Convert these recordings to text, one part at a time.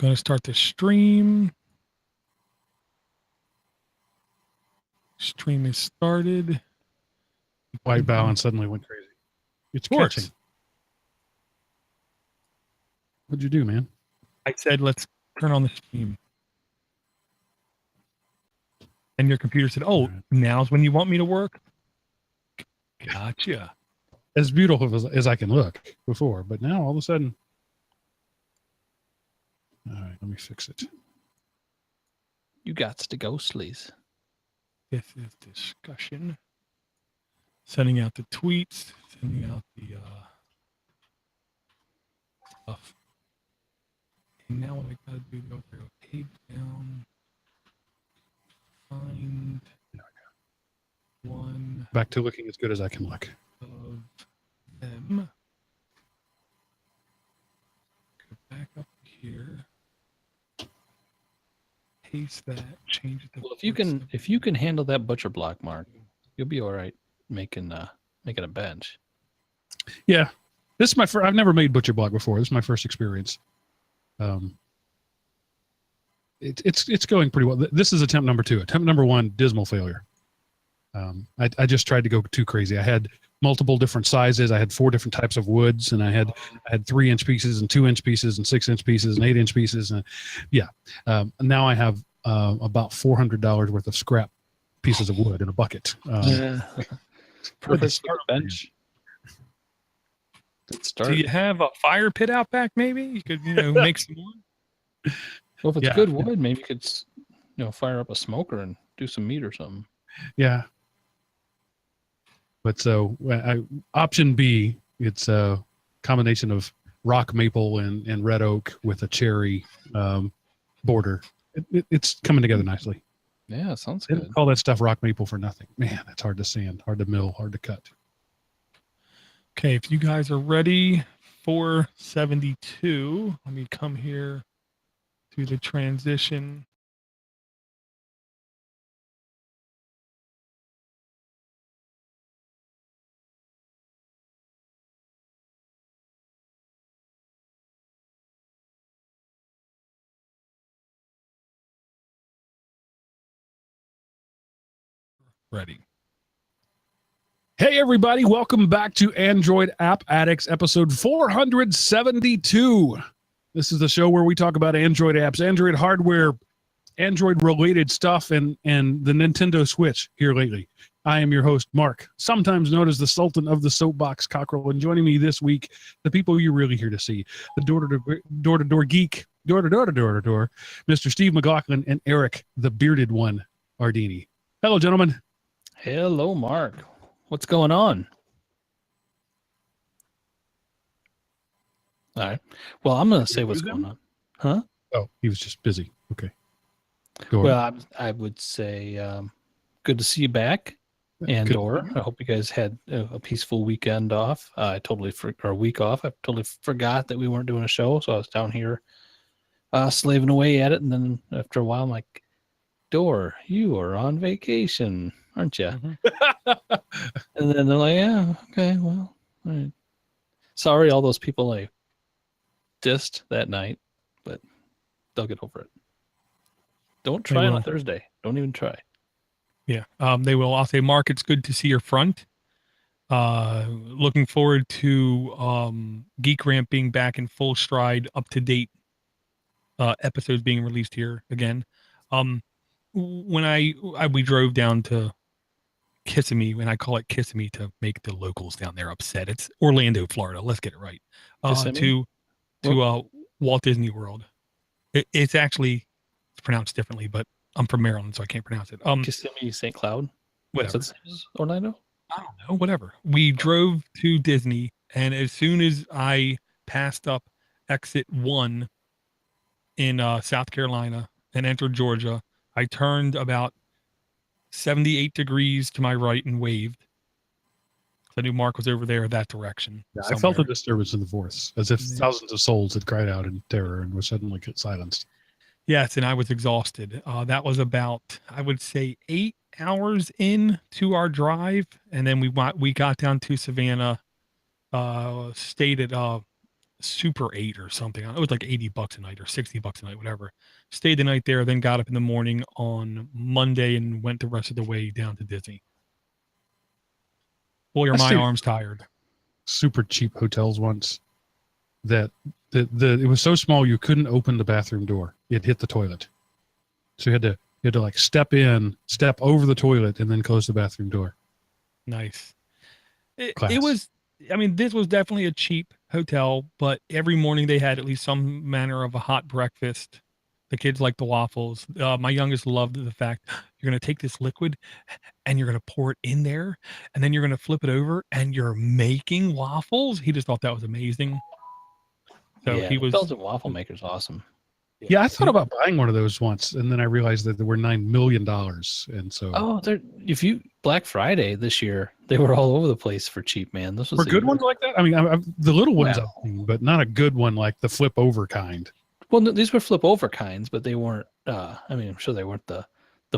Going to start the stream. Stream is started. White balance suddenly went crazy. It's Works. catching. What'd you do, man? I said, let's turn on the stream. And your computer said, oh, now's when you want me to work? Gotcha. As beautiful as I can look before, but now all of a sudden. All right, let me fix it. You got to go, sleaze. This is discussion. Sending out the tweets, sending out the stuff. And now what I gotta do, go through page down, find one. Back to looking as good as I can look. Of them. Go back up here. Paste that, change it to Well, if you can handle that butcher block, Mark, you'll be all right making a bench. Yeah, this is my first. I've never made butcher block before. This is my first experience. It's going pretty well. This is attempt number 2. Attempt number 1, dismal failure. I just tried to go too crazy. I had multiple different sizes. I had 4 different types of woods, and I had 3-inch pieces and 2-inch pieces and 6-inch pieces and 8-inch pieces. And yeah, now I have about $400 worth of scrap pieces of wood in a bucket. Perfect start bench. Good start. Do you have a fire pit out back? Maybe you could, make some more. Well, if it's good wood, maybe you could, fire up a smoker and do some meat or something. Yeah. But so option B, it's a combination of rock maple and red oak with a cherry border. It's coming together nicely. Yeah, sounds They good. don't call that stuff rock maple for nothing. Man, it's hard to sand, hard to mill, hard to cut. Okay, if you guys are ready for 72, let me come here to the transition. Ready. Hey, everybody. Welcome back to Android App Addicts, episode 472. This is the show where we talk about Android apps, Android hardware, Android-related stuff, and the Nintendo Switch here lately. I am your host, Mark, sometimes known as the Sultan of the Soapbox, Cockrell. And joining me this week, the people you're really here to see, the DoorToDoorGeek, Mr. Steve McLaughlin, and Eric, the bearded one, Arduini. Hello, gentlemen. Hello, Mark. What's going on? All right. Well, I'm going to say what's going on. Huh? Oh, he was just busy. Okay. Well, I would say good to see you back, Andor. I hope you guys had a peaceful weekend off. Or week off. I totally forgot that we weren't doing a show, so I was down here slaving away at it, and then after a while, I'm like, Door, you are on vacation, aren't you? Mm-hmm. And then they're like, yeah, okay, well, all right. Sorry, all those people I dissed that night, but they'll get over it. Don't try on a Thursday. Don't even try. Yeah, they will. I'll say, Mark, it's good to see your front. Looking forward to Geek Ramp being back in full stride, up to date episodes being released here again. When we drove down to Kissimmee, and I call it Kissimmee to make the locals down there upset. It's Orlando, Florida. Let's get it right. To Walt Disney World. It's actually pronounced differently, but I'm from Maryland, so I can't pronounce it. Kissimmee, St. Cloud. Whatever. Orlando. I don't know. Whatever. We drove to Disney, and as soon as I passed up exit 1 in South Carolina and entered Georgia, I turned about 78 degrees to my right and waved. I knew Mark was over there that direction. Yeah, I felt a disturbance in the voice, as if thousands of souls had cried out in terror and were suddenly silenced. Yes, and I was exhausted. That was about, I would say, 8 hours into our drive, and then we got down to Savannah, stayed at Super 8 or something. It was like $80 a night or $60 a night, whatever. Stayed the night there, then got up in the morning on Monday and went the rest of the way down to Disney. Boy, are my arms tired. Super cheap hotels once that it was so small you couldn't open the bathroom door. It hit the toilet. So you had to like step over the toilet and then close the bathroom door. Nice. It was, I mean, this was definitely a cheap hotel, but every morning they had at least some manner of a hot breakfast. The kids liked the waffles. My youngest loved the fact you're going to take this liquid and you're going to pour it in there and then you're going to flip it over and you're making waffles. He just thought that was amazing. So yeah, he was Belgian waffle maker's awesome. Yeah, I thought about buying one of those once, and then I realized that they were $9 million, and so if you Black Friday this year, they were all over the place for cheap, man. This was for good ones like that. I mean, the little ones I've seen, but not a good one like the flip over kind. Well, no, these were flip over kinds, but they weren't. I mean, I'm sure they weren't the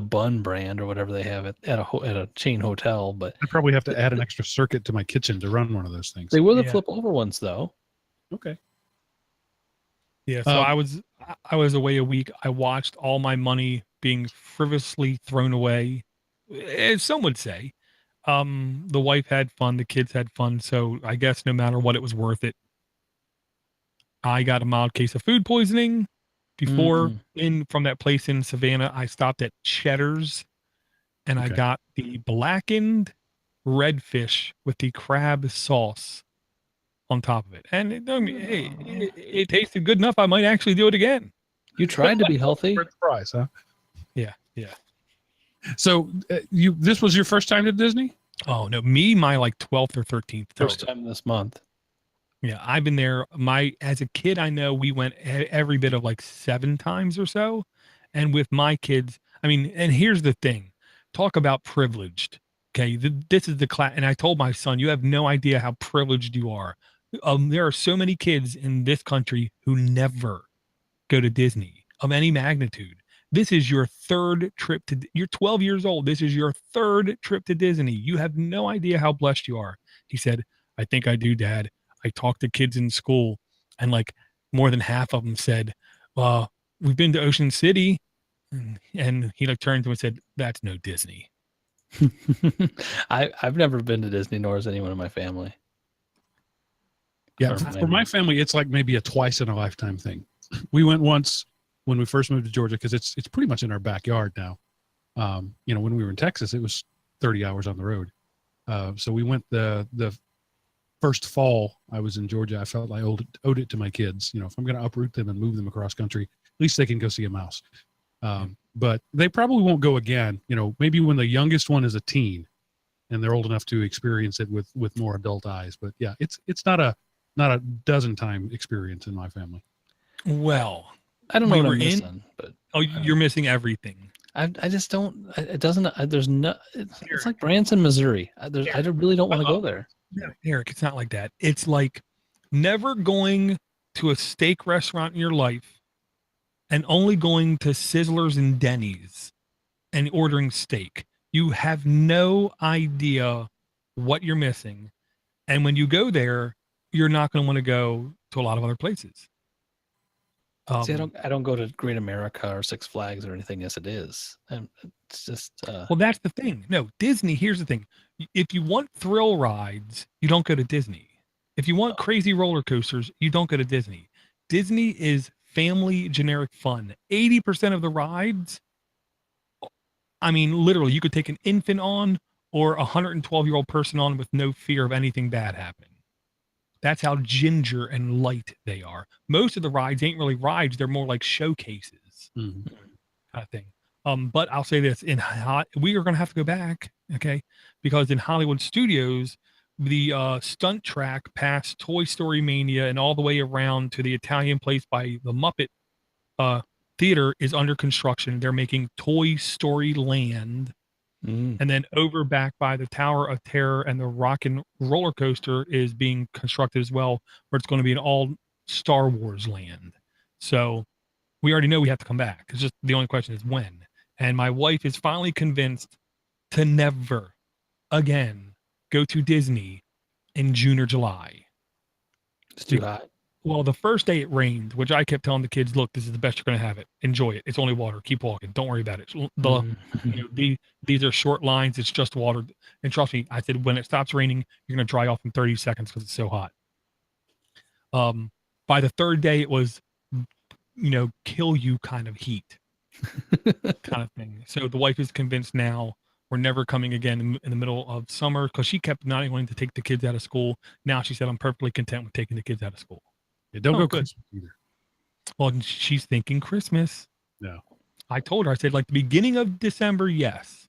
Bun brand or whatever they have at a chain hotel. But I probably have to add an extra circuit to my kitchen to run one of those things. They were the flip over ones, though. Okay. Yeah, so I was away a week. I watched all my money being frivolously thrown away, as some would say. The wife had fun, the kids had fun, so I guess no matter what, it was worth it. I got a mild case of food poisoning before from that place in Savannah. I stopped at Cheddar's and I got the blackened redfish with the crab sauce on top of it. And it tasted good enough. I might actually do it again. You tried to be healthy. Price, huh? Yeah. So this was your first time to Disney? Oh no, my like 12th or 13th. First time this month. Yeah, I've been there. As a kid, I know we went every bit of like 7 times or so. And with my kids, I mean, and here's the thing, talk about privileged. Okay. This is the class. And I told my son, you have no idea how privileged you are. There are so many kids in this country who never go to Disney of any magnitude. This is your third trip you're 12 years old. This is your third trip to Disney. You have no idea how blessed you are. He said, I think I do, Dad. I talked to kids in school and like more than half of them said, well, we've been to Ocean City. And he like turned to him and said, that's no Disney. I've never been to Disney, nor has anyone in my family. Yeah, for my family, it's like maybe a twice in a lifetime thing. We went once when we first moved to Georgia because it's pretty much in our backyard now. When we were in Texas, it was 30 hours on the road. So we went the first fall I was in Georgia. I felt I owed it to my kids. If I'm going to uproot them and move them across country, at least they can go see a mouse. But they probably won't go again. Maybe when the youngest one is a teen and they're old enough to experience it with more adult eyes. But yeah, it's not a dozen time experience in my family. Well, I don't know what I'm missing, but you're missing everything. I just don't. It doesn't. There's no. It's like Branson, Missouri. I really don't want to go there. No, Eric, it's not like that. It's like never going to a steak restaurant in your life and only going to Sizzlers and Denny's and ordering steak. You have no idea what you're missing. And when you go there, you're not going to want to go to a lot of other places. See, I don't go to Great America or Six Flags or anything as it is. And it's just well, that's the thing. No, Disney, here's the thing. If you want thrill rides, you don't go to Disney. If you want crazy roller coasters, you don't go to Disney. Disney is family generic fun. 80% of the rides, I mean, literally, you could take an infant on or a 112-year-old person on with no fear of anything bad happening. That's how ginger and light they are. Most of the rides ain't really rides. They're more like showcases kind of thing. But I'll say this, we are going to have to go back, okay? Because in Hollywood Studios, the stunt track past Toy Story Mania and all the way around to the Italian place by the Muppet Theater is under construction. They're making Toy Story Land. And then over back by the Tower of Terror and the Rock and Roller Coaster is being constructed as well, where it's going to be an all Star Wars land. So we already know we have to come back. It's just the only question is when. And my wife is finally convinced to never again go to Disney in June or July. It's too hot. Well, the first day it rained, which I kept telling the kids, look, this is the best you're going to have it. Enjoy it. It's only water. Keep walking. Don't worry about it. These are short lines. It's just water. And trust me, I said, when it stops raining, you're going to dry off in 30 seconds because it's so hot. By the third day, it was, kill you kind of heat kind of thing. So the wife is convinced now we're never coming again in the middle of summer, because she kept not wanting to take the kids out of school. Now she said, I'm perfectly content with taking the kids out of school. Yeah, don't go Christmas either. Well, she's thinking Christmas. No. I told her, I said, like the beginning of December, yes.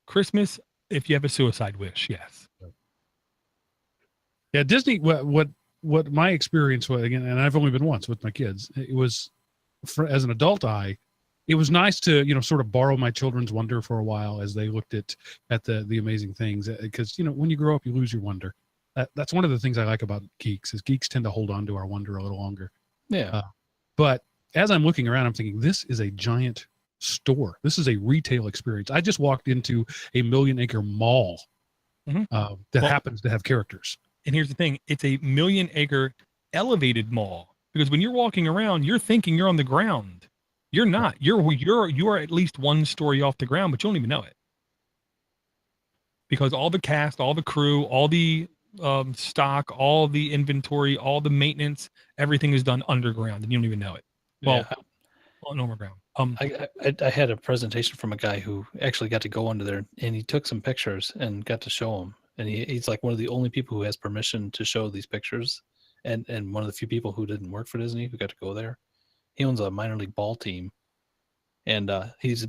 Christmas, if you have a suicide wish, yes. Yeah, Disney, what my experience was, again, and I've only been once with my kids, it was, as an adult it was nice to, sort of borrow my children's wonder for a while as they looked at the amazing things. Because, when you grow up, you lose your wonder. That's one of the things I like about geeks, is geeks tend to hold on to our wonder a little longer. Yeah. But as I'm looking around, I'm thinking, this is a giant store. This is a retail experience. I just walked into a 1 million acre mall that happens to have characters. And here's the thing. It's a 1 million acre elevated mall, because when you're walking around, you're thinking you're on the ground. You're not. You are at least 1 story off the ground, but you don't even know it. Because all the cast, all the crew, all the stock, all the inventory, all the maintenance, everything is done underground, and you don't even know it. Well, on overground. I had a presentation from a guy who actually got to go under there, and he took some pictures and got to show them. And he's like one of the only people who has permission to show these pictures, and one of the few people who didn't work for Disney who got to go there. He owns a minor league ball team, and he's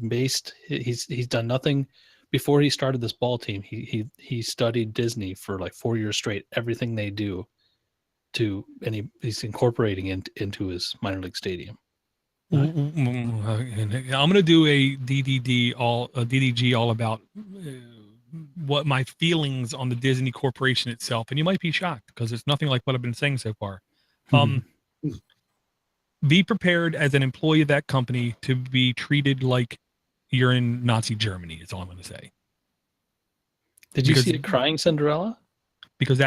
done nothing. Before he started this ball team, he studied Disney for like 4 years straight, everything they do, and he's incorporating into his minor league stadium. I'm going to do a DDG all about what my feelings on the Disney Corporation itself, and you might be shocked because it's nothing like what I've been saying so far. Be prepared as an employee of that company to be treated like you're in Nazi Germany, is all I'm going to say. Did you see a crying Cinderella? Because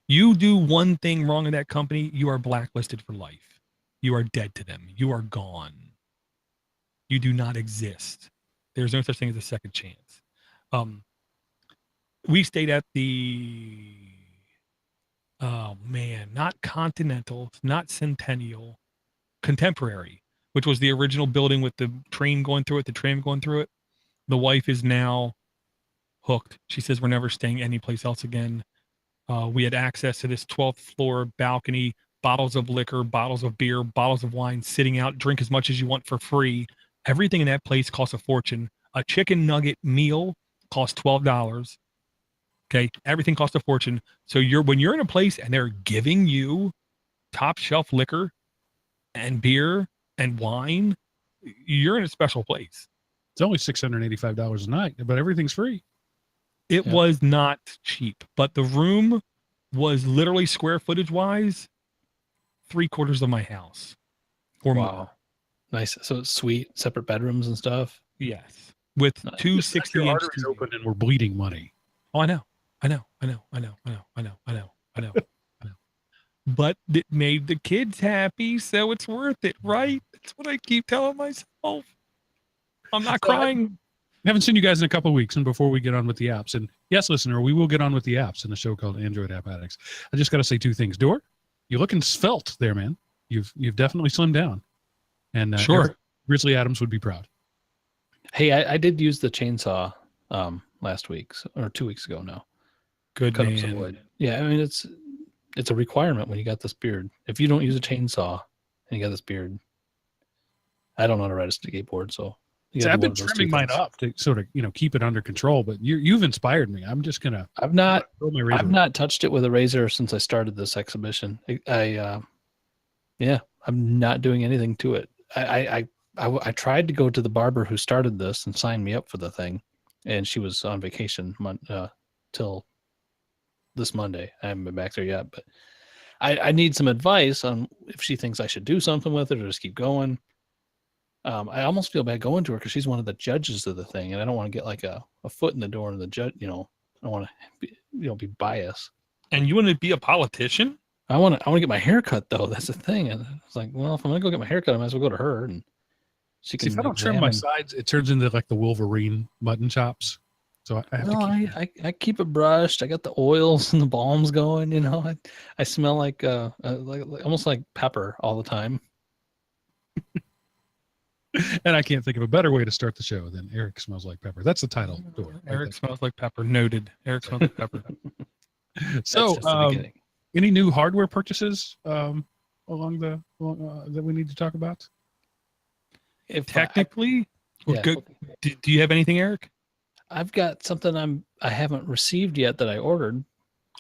you do one thing wrong in that company, you are blacklisted for life. You are dead to them. You are gone. You do not exist. There's no such thing as a second chance. We stayed at not Continental, not Centennial, Contemporary, which was the original building with the train going through it, the tram going through it. The wife is now hooked. She says we're never staying anyplace else again. We had access to this 12th floor balcony, bottles of liquor, bottles of beer, bottles of wine sitting out. Drink as much as you want for free. Everything in that place costs a fortune. A chicken nugget meal costs $12. Okay, everything costs a fortune. So when you're in a place and they're giving you top shelf liquor and beer and wine, you're in a special place. It's only $685 a night, but everything's free. It was not cheap, but the room was literally square footage wise 3/4 of my house or more. Nice. So it's sweet, separate bedrooms and stuff. Yes, with 260-inch TVs open, and we're bleeding money. Oh, I know. But it made the kids happy, so it's worth it, right? That's what I keep telling myself. I'm not crying. I haven't seen you guys in a couple of weeks, and before we get on with the apps, and yes, listener, we will get on with the apps in a show called Android App Addicts. I just got to say 2 things. Door, you're looking svelte there, man. You've definitely slimmed down, and sure, Grizzly Adams would be proud. Hey, I did use the chainsaw last week or 2 weeks ago now. Good Cut man. up some wood. Yeah, I mean it's a requirement when you got this beard. If you don't use a chainsaw and you got this beard, I don't know how to ride a skateboard, so. So I've been trimming mine up to sort of, keep it under control, but you've inspired me. I'm just gonna. I've not touched it with a razor since I started this exhibition. I'm not doing anything to it. I tried to go to the barber who started this and signed me up for the thing, and she was on vacation till this Monday. I haven't been back there yet, but I need some advice on if she thinks I should do something with it or just keep going. I almost feel bad going to her because she's one of the judges of the thing, and I don't want to get like a foot in the door and the judge. I don't want to be biased. And you want to be a politician? I want to get my hair cut though. That's the thing. And it's like, well, if I'm gonna go get my hair cut, I might as well go to her, and she can. See, if I don't trim my sides, it turns into like the Wolverine mutton chops. So I have to keep. I keep it brushed. I got the oils and the balms going. You know, I smell like almost like pepper all the time. And I can't think of a better way to start the show than Eric smells like pepper. That's the title. Eric smells like pepper. Noted. Eric smells like pepper. So, any new hardware purchases along the that we need to talk about? If technically, good. Do you have anything, Eric? I've got something I haven't received yet that I ordered.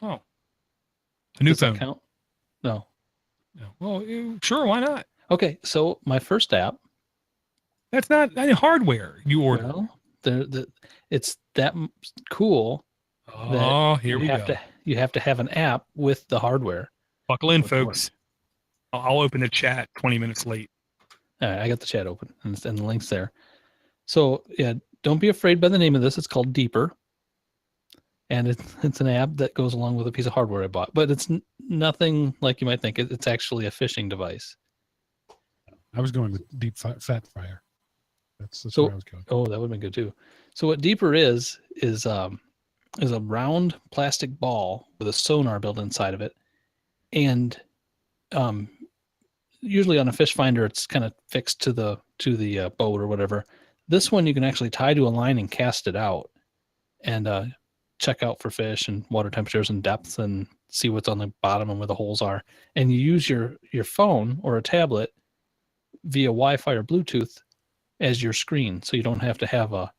Oh, a new phone? Count? No. Well, sure. Why not? Okay, so my first app. That's not any hardware you ordered. Well, it's that cool. Oh, here we go. You have to have an app with the hardware. Buckle in, folks. I'll open the chat 20 minutes late. All right, I got the chat open and the link's there. So yeah, don't be afraid by the name of this. It's called Deeper, and it's an app that goes along with a piece of hardware I bought. But it's nothing like you might think. It's actually a fishing device. I was going with Deep Fat Fryer. That's so, where I was going. Oh, that would have been good too. So what Deeper is a round plastic ball with a sonar built inside of it, and usually on a fish finder it's kind of fixed to the boat or whatever. This one you can actually tie to a line and cast it out, and check out for fish and water temperatures and depths and see what's on the bottom and where the holes are. And you use your phone or a tablet via Wi-Fi or Bluetooth as your screen, so you don't have to have a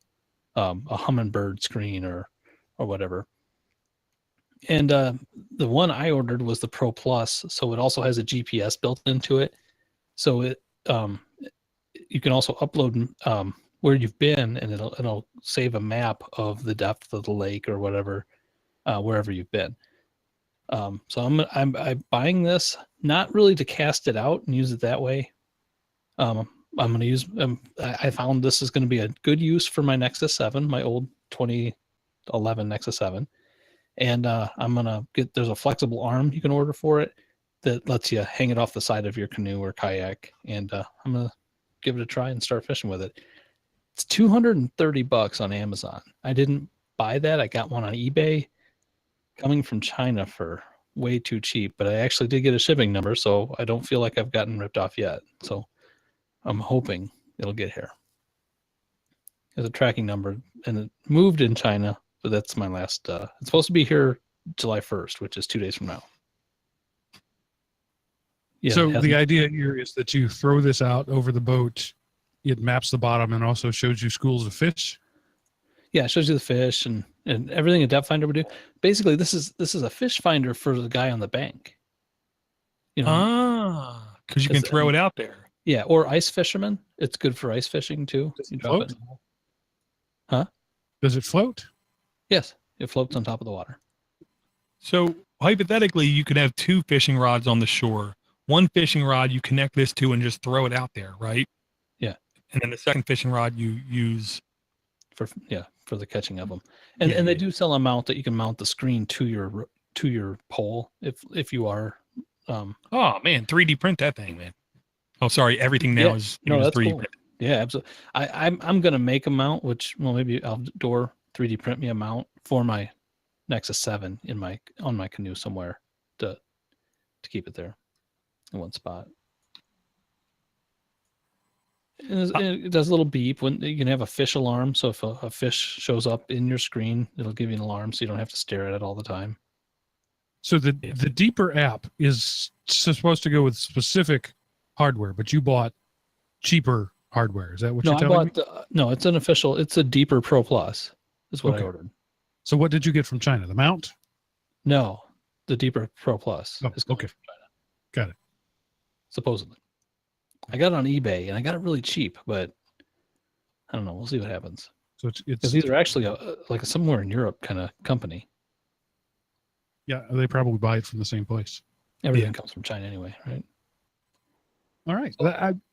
Humminbird screen or whatever. And the one I ordered was the Pro Plus, so it also has a GPS built into it. So it you can also upload where you've been, and it'll save a map of the depth of the lake or whatever, wherever you've been. So I'm buying this not really to cast it out and use it that way. I'm going to use. I found this is going to be a good use for my Nexus 7, my old 2011 Nexus 7, and I'm going to get. There's a flexible arm you can order for it that lets you hang it off the side of your canoe or kayak, and I'm going to give it a try and start fishing with it. It's $230 on Amazon. I didn't buy that. I got one on eBay, coming from China for way too cheap, but I actually did get a shipping number, so I don't feel like I've gotten ripped off yet. So I'm hoping it'll get here. There's a tracking number, and it moved in China, but that's my last. It's supposed to be here July 1st, which is 2 days from now. Yeah, so the idea here is that you throw this out over the boat, it maps the bottom and also shows you schools of fish. Yeah, it shows you the fish and everything a depth finder would do. Basically, this is a fish finder for the guy on the bank. You know, because you can throw it out there. Yeah, or ice fishermen. It's good for ice fishing too. Does it float? Huh? Does it float? Yes, it floats on top of the water. So hypothetically, you could have 2 fishing rods on the shore. One fishing rod you connect this to and just throw it out there, right? Yeah. And then the second fishing rod you use for the catching of them. And they do sell a mount that you can mount the screen to your pole if you are. Oh man, 3D print that thing, man. Oh, sorry, everything now is 3D cool. print. Yeah, absolutely. I'm gonna make a mount, which maybe I'll 3D print me a mount for my Nexus 7 on my canoe somewhere to keep it there in one spot. And it does a little beep when you can have a fish alarm. So if a fish shows up in your screen, it'll give you an alarm, so you don't have to stare at it all the time. So the Deeper app is supposed to go with specific hardware, but you bought cheaper hardware. Is that what you're telling me? No, it's it's a Deeper Pro Plus is what I ordered. So what did you get from China? The mount? No, the Deeper Pro Plus is coming from China. Got it. Supposedly. I got it on eBay and I got it really cheap, but I don't know. We'll see what happens. So it's because these are actually like a somewhere in Europe kind of company. Yeah, they probably buy it from the same place. Everything comes from China anyway, right? All right.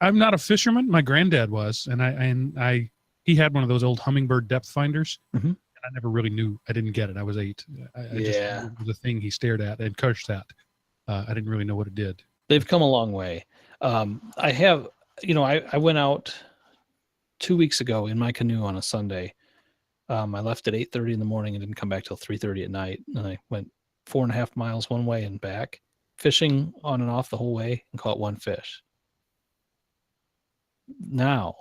I'm not a fisherman. My granddad was, and he had one of those old Humminbird depth finders. Mm-hmm. And I never really knew. I didn't get it. I was 8. I just knew it was a thing he stared at and cursed at. I didn't really know what it did. They've come a long way. I have, I went out 2 weeks ago in my canoe on a Sunday. I left at 8:30 in the morning and didn't come back till 3:30 at night. And I went 4.5 miles one way and back, fishing on and off the whole way, and caught 1 fish. Now,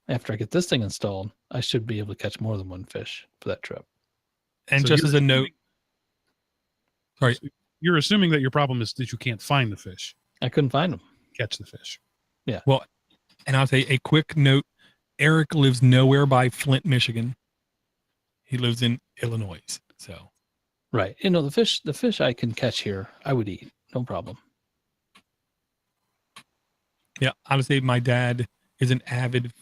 after I get this thing installed, I should be able to catch more than 1 fish for that trip. And so just as a note, sorry, so you're assuming that your problem is that you can't find the fish. I couldn't find them. Catch the fish. Yeah. Well, and I'll say a quick note. Eric lives nowhere by Flint, Michigan. He lives in Illinois. So, right. The fish I can catch here, I would eat. No problem. Yeah. Honestly, my dad is an avid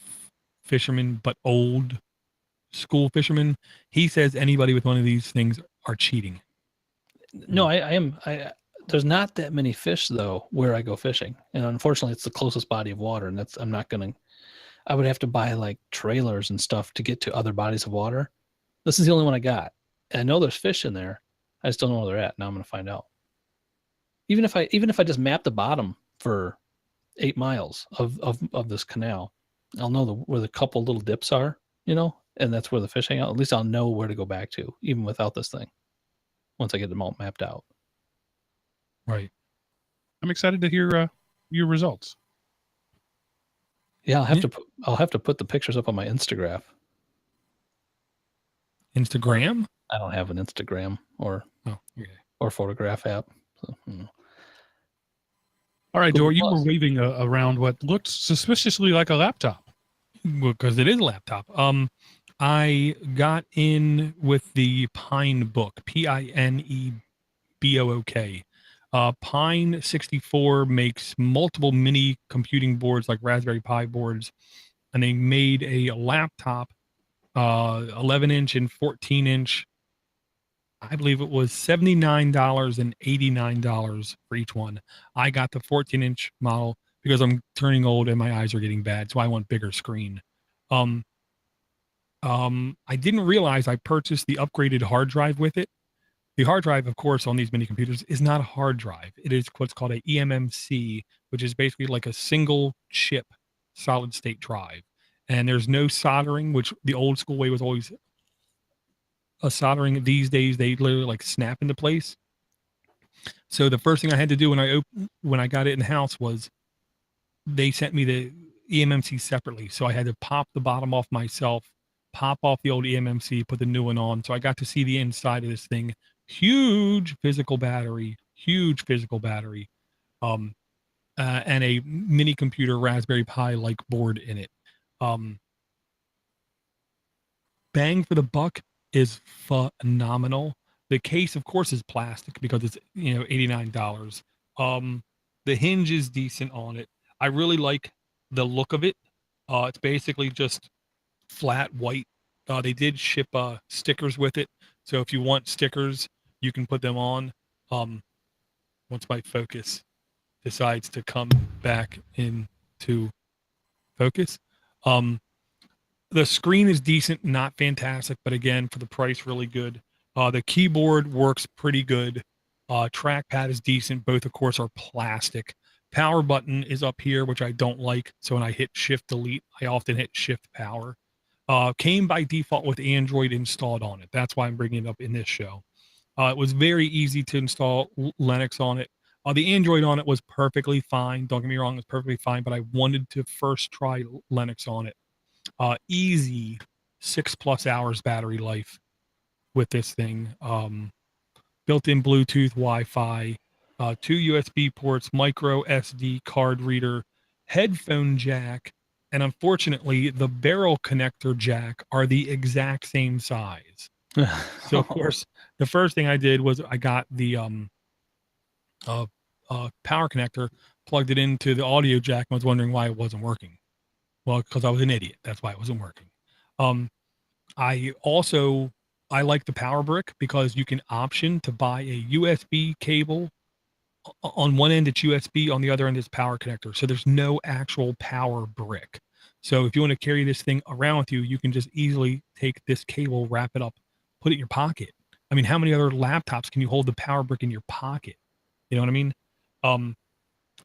fisherman, but old school fisherman. He says anybody with one of these things are cheating. No, I am. There's not that many fish though where I go fishing, and unfortunately, it's the closest body of water, and I would have to buy like trailers and stuff to get to other bodies of water. This is the only one I got, and I know there's fish in there. I just don't know where they're at. Now I'm going to find out. Even if I just map the bottom for 8 miles of this canal, I'll know where the couple little dips are, and that's where the fish hang out. At least I'll know where to go back to, even without this thing, once I get them all mapped out. Right. I'm excited to hear your results. Yeah, I'll have to put the pictures up on my Instagram. Instagram? I don't have an Instagram or photograph app. So, All right, Dor, you were waving around what looked suspiciously like a laptop. Well, because it is a laptop. I got in with the Pine Book, Pinebook. Pine 64 makes multiple mini computing boards like Raspberry Pi boards, and they made a laptop, 11-inch and 14-inch. I believe it was $79 and $89 for each one. I got the 14-inch model because I'm turning old and my eyes are getting bad, so I want bigger screen. I didn't realize I purchased the upgraded hard drive with it. The hard drive, of course, on these mini computers is not a hard drive. It is what's called a eMMC, which is basically like a single chip solid state drive. And there's no soldering, which the old school way was always a soldering. These days, they literally like snap into place. So the first thing I had to do when I got it in the house was they sent me the eMMC separately. So I had to pop the bottom off myself, pop off the old eMMC, put the new one on. So I got to see the inside of this thing. Huge physical battery, and a mini computer Raspberry Pi like board in it. Bang for the buck is phenomenal. The case, of course, is plastic because it's $89. The hinge is decent on it. I really like the look of it. It's basically just flat white. They did ship stickers with it, so if you want stickers, you can put them on. Once my focus decides to come back into focus. The screen is decent, not fantastic, but again, for the price, really good. The keyboard works pretty good. Trackpad is decent. Both, of course, are plastic. Power button is up here, which I don't like. So when I hit Shift Delete, I often hit Shift Power. Came by default with Android installed on it. That's why I'm bringing it up in this show. It was very easy to install Linux on it. The Android on it was perfectly fine. Don't get me wrong, it was perfectly fine, but I wanted to first try Linux on it. Easy 6+ hours battery life with this thing. Built-in Bluetooth, Wi-Fi, 2 USB ports, micro SD card reader, headphone jack, and unfortunately, the barrel connector jack are the exact same size. So, of course, the first thing I did was I got the power connector, plugged it into the audio jack, and was wondering why it wasn't working. Well, because I was an idiot. That's why it wasn't working. I like the power brick because you can option to buy a USB cable. On one end, it's USB. On the other end, it's power connector. So there's no actual power brick. So if you want to carry this thing around with you, you can just easily take this cable, wrap it up put it in your pocket. I mean, how many other laptops can you hold the power brick in your pocket? You know what I mean?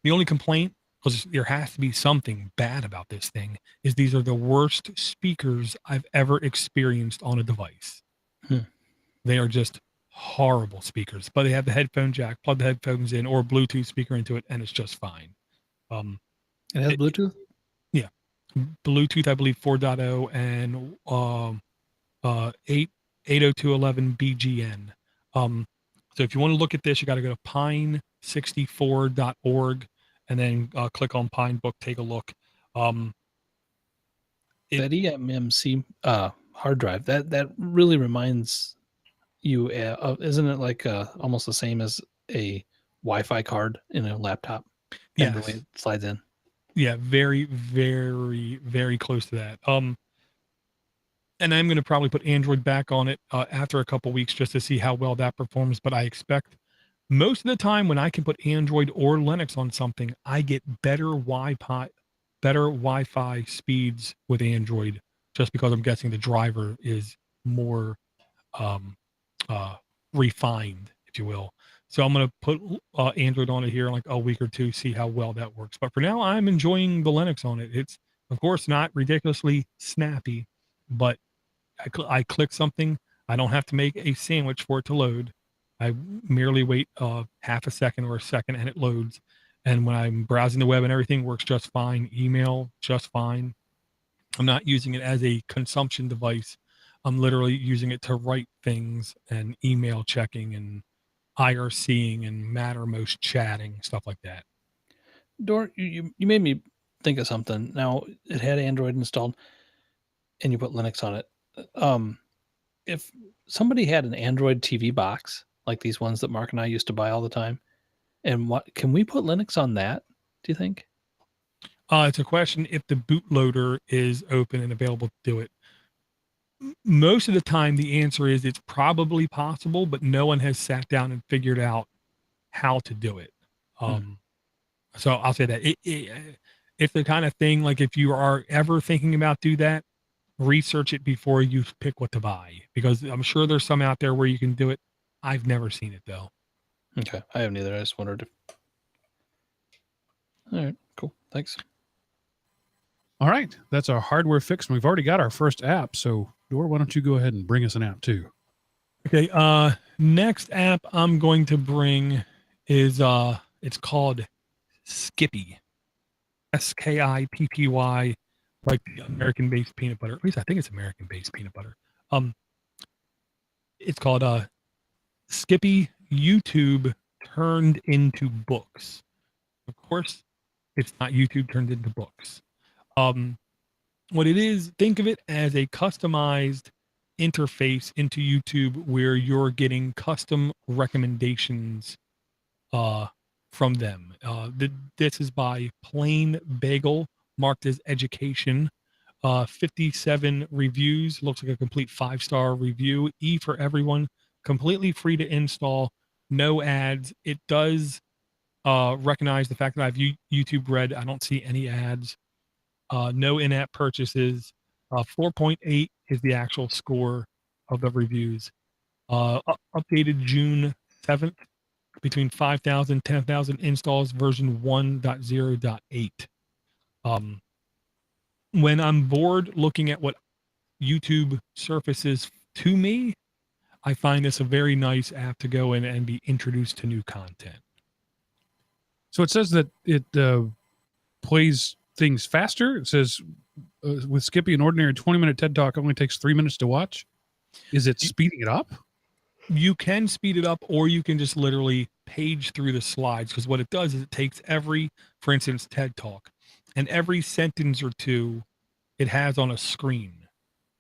The only complaint, because there has to be something bad about this thing, is these are the worst speakers I've ever experienced on a device. They are just horrible speakers, but they have the headphone jack, plug the headphones in, or Bluetooth speaker into it, and it's just fine. It has Bluetooth? Yeah. Bluetooth, I believe 4.0 and 802.11 BGN. So if you want to look at this, you got to go to pine64.org and then click on Pine Book, take a look. That eMMC hard drive, that really reminds you of, isn't it like almost the same as a Wi-Fi card in a laptop? Yeah, the way it slides in. Yeah, very, very, very close to that. And I'm going to probably put Android back on it after a couple weeks just to see how well that performs. But I expect most of the time when I can put Android or Linux on something, I get better Wi-Fi speeds with Android, just because I'm guessing the driver is more refined, if you will. So I'm going to put Android on it here in like a week or two, see how well that works. But for now, I'm enjoying the Linux on it. It's, of course, not ridiculously snappy, but I click something. I don't have to make a sandwich for it to load. I merely wait half a second or a second and it loads. And when I'm browsing the web and everything works just fine. Email, just fine. I'm not using it as a consumption device. I'm literally using it to write things and email checking and IRCing and Mattermost chatting, stuff like that. Dor, you made me think of something. Now, it had Android installed and you put Linux on it. If somebody had an Android TV box, like these ones that Mark and I used to buy all the time, and what can we put Linux on that, do you think? It's a question if the bootloader is open and available to do it. Most of the time, the answer is it's probably possible, but no one has sat down and figured out how to do it. So I'll say that it's the kind of thing, like if you are ever thinking about do that, research it before you pick what to buy, because I'm sure there's some out there where you can do it. I've never seen it though. Okay, I haven't either. I just wondered. All right, cool. Thanks. All right, that's our hardware fix, and we've already got our first app. So, Dor, why don't you go ahead and bring us an app too? Okay. Next app I'm going to bring is it's called Skippy. Skippy, like the American-based peanut butter. At least I think it's American-based peanut butter. It's called Skippy YouTube turned into books. Of course, it's not YouTube turned into books. What it is, think of it as a customized interface into YouTube where you're getting custom recommendations from them. This is by Plain Bagel, marked as education. 57 reviews, looks like a complete 5-star review. E for everyone, completely free to install, no ads. It does recognize the fact that I've YouTube Red. I don't see any ads. No in-app purchases. 4.8 is the actual score of the reviews. Updated June 7th, between 5,000 and 10,000 installs, version 1.0.8. When I'm bored looking at what YouTube surfaces to me, I find this a very nice app to go in and be introduced to new content. So it says that it plays things faster. It says with Skippy, an ordinary 20-minute TED Talk only takes 3 minutes to watch. Is it speeding it up? You can speed it up, or you can just literally page through the slides, because what it does is it takes for instance, TED Talk, and every sentence or two it has on a screen.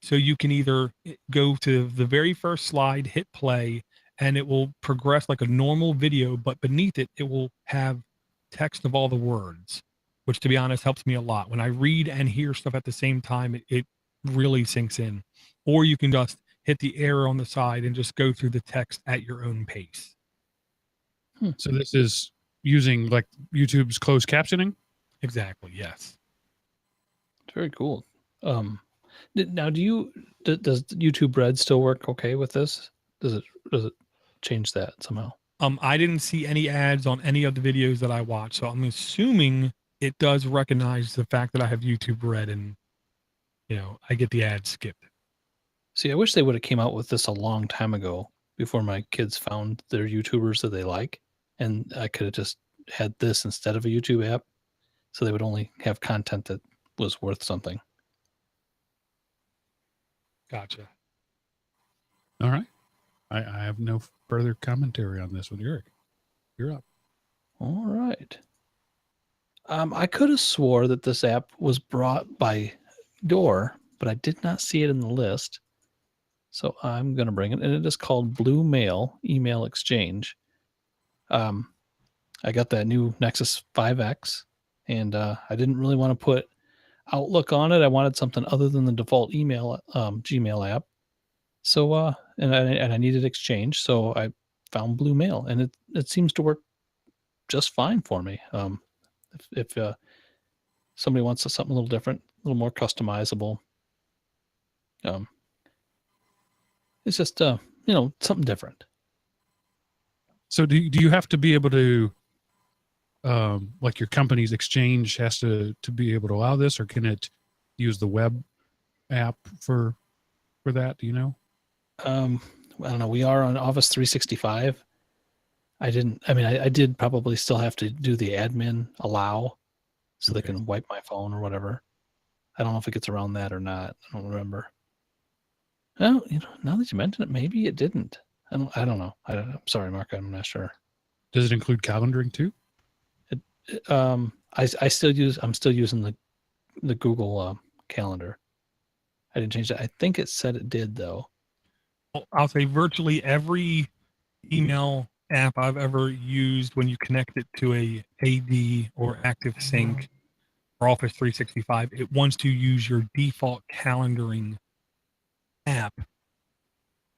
So you can either go to the very first slide, hit play, and it will progress like a normal video, but beneath it, it will have text of all the words, which, to be honest, helps me a lot. When I read and hear stuff at the same time, it really sinks in. Or you can just hit the arrow on the side and just go through the text at your own pace. So this is using like YouTube's closed captioning? Exactly, yes. Very cool. Now, does YouTube Red still work okay with this? Does it change that somehow? I didn't see any ads on any of the videos that I watched, so I'm assuming it does recognize the fact that I have YouTube Red, and I get the ads skipped. See, I wish they would have came out with this a long time ago before my kids found their YouTubers that they like, and I could have just had this instead of a YouTube app, so they would only have content that was worth something. Gotcha. All right. I have no further commentary on this one. Eric, you're up. All right. I could have swore that this app was brought by Door, but I did not see it in the list. So I'm going to bring it, and it is called Blue Mail Email Exchange. I got that new Nexus 5X, and I didn't really want to put Outlook on it. I wanted something other than the default email Gmail app. So and I needed Exchange, so I found Blue Mail, and it seems to work just fine for me. If somebody wants something a little different, a little more customizable, it's just something different. So do you have to be able to, like your company's Exchange has to be able to allow this, or can it use the web app for that? Do you know? I don't know. We are on Office 365. I did probably still have to do the admin allow so they can wipe my phone or whatever. I don't know if it gets around that or not. I don't remember. Oh, now that you mention it, maybe it didn't. I don't know. I'm sorry, Mark. I'm not sure. Does it include calendaring too? I'm still using the Google Calendar. I didn't change that. I think it said it did though. I'll say virtually every email app I've ever used, when you connect it to a AD or Active Sync or Office 365, it wants to use your default calendaring app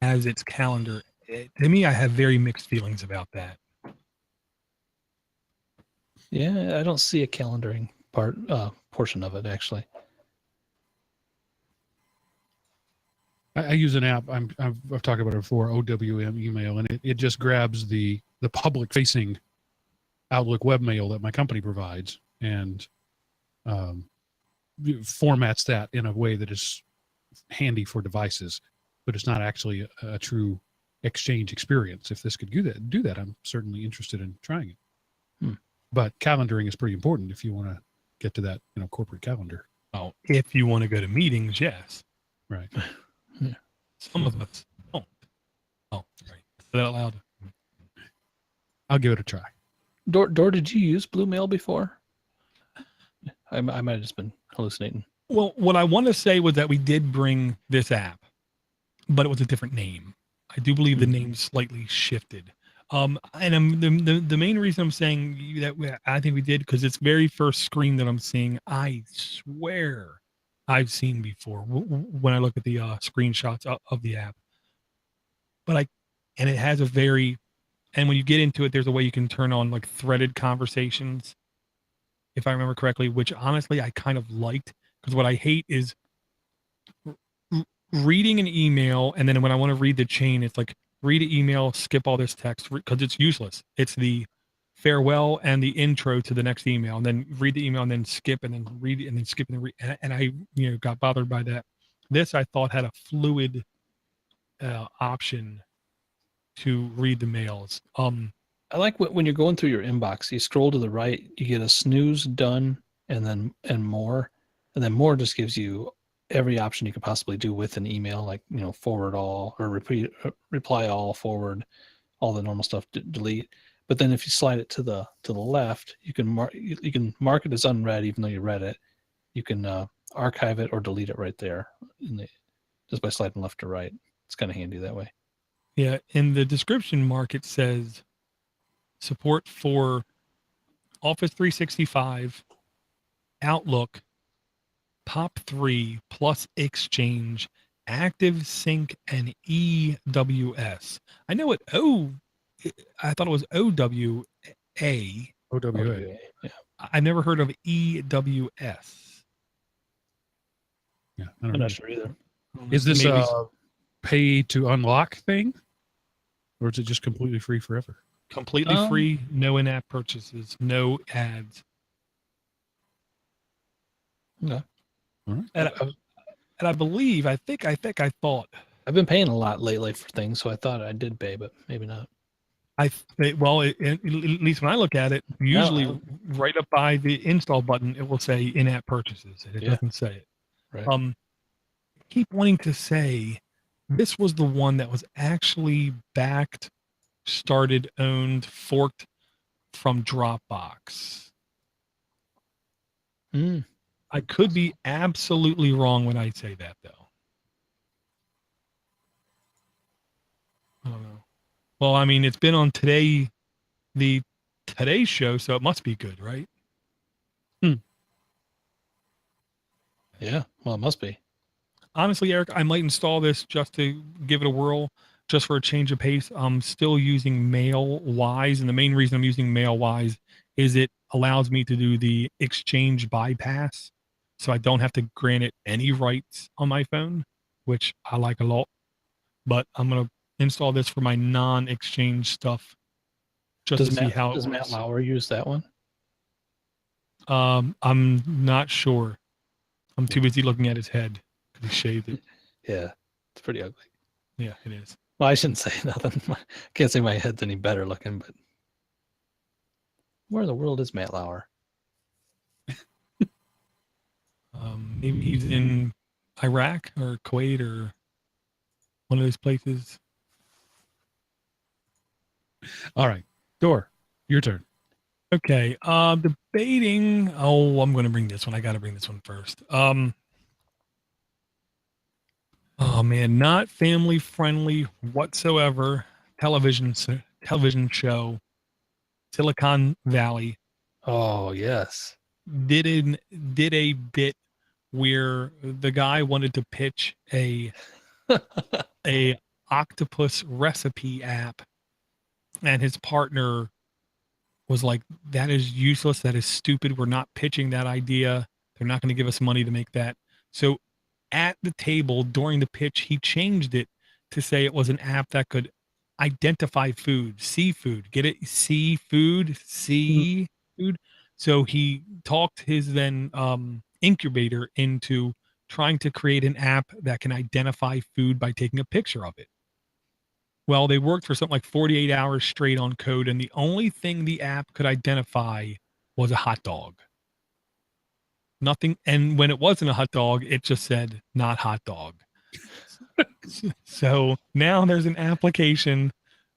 as its calendar. To me, I have very mixed feelings about that. Yeah, I don't see a calendaring portion of it actually. I use an app. I've talked about it before, OWM email, and it just grabs the public facing Outlook webmail that my company provides and formats that in a way that is handy for devices, but it's not actually a true Exchange experience. If this could do that, I'm certainly interested in trying it. But calendaring is pretty important if you want to get to that, corporate calendar. Oh, if you want to go to meetings, yes. Right. Yeah. Some of us don't. Oh, right. Say that out loud. I'll give it a try. Door, did you use Blue Mail before? I might have just been hallucinating. Well, what I want to say was that we did bring this app, but it was a different name. I do believe the name slightly shifted. And the main reason I'm saying that I think we did, because it's very first screen that I'm seeing, I swear I've seen before when I look at the screenshots of the app. But and it has and when you get into it, there's a way you can turn on like threaded conversations, if I remember correctly, which honestly I kind of liked, because what I hate is reading an email, and then when I want to read the chain, it's like read an email, skip all this text, because it's useless. It's the farewell and the intro to the next email, and then read the email and then skip and then read it and then skip and then read. And I got bothered by that. This I thought had a fluid option to read the mails. I like when you're going through your inbox, you scroll to the right, you get a snooze, done, and more. And then more just gives you every option you could possibly do with an email, like, forward all or reply all, forward, all the normal stuff, delete. But then if you slide it to the left, you can mark it as unread, even though you read it. You can archive it or delete it right there just by sliding left to right. It's kind of handy that way. Yeah, in the description, Mark, it says support for Office 365, Outlook, POP3 plus Exchange, Active Sync, and EWS. I know I thought it was OWA. OWA. Yeah. I've never heard of EWS. Yeah, I'm not sure either. Is this Maybe a pay to unlock thing, or is it just completely free forever? completely free, no in-app purchases, no ads. Okay. All right. And I believe, I thought, I've been paying a lot lately for things, so I thought I did pay, but maybe not. well, at least when I look at it, usually right up by the install button, it will say in-app purchases. And it doesn't say it. Right. Keep wanting to say this was the one that was actually backed, started, owned, forked from Dropbox. I could be absolutely wrong when I say that, though. I don't know. Well, I mean, it's been on the Today Show, so it must be good, right? Yeah, well, it must be. Honestly, Eric, I might install this just to give it a whirl, just for a change of pace. I'm still using MailWise, and the main reason I'm using MailWise is it allows me to do the exchange bypass, so I don't have to grant it any rights on my phone, which I like a lot. But I'm going to install this for my non-exchange stuff, just to see how it does works. Matt Lauer use that one? I'm not sure. I'm too busy looking at his head because he shaved it. Yeah, it's pretty ugly. Yeah, it is. Well, I shouldn't say nothing. I can't say my head's any better looking, but where in the world is Matt Lauer? Maybe he's in Iraq or Kuwait or one of those places. All right, Door, your turn. Okay. Debating. Oh, I'm going to bring this one. I got to bring this one first. Oh man, not family friendly whatsoever. Television show, Silicon Valley. Oh yes. Did a bit where the guy wanted to pitch a octopus recipe app, and his partner was like, that is useless, that is stupid, we're not pitching that idea, they're not going to give us money to make that. So at the table during the pitch, he changed it to say it was an app that could identify food, seafood, get it, seafood. So he talked his then incubator into trying to create an app that can identify food by taking a picture of it. Well, they worked for something like 48 hours straight on code, and the only thing the app could identify was a hot dog. Nothing. And when it wasn't a hot dog, it just said not hot dog. So now there's an application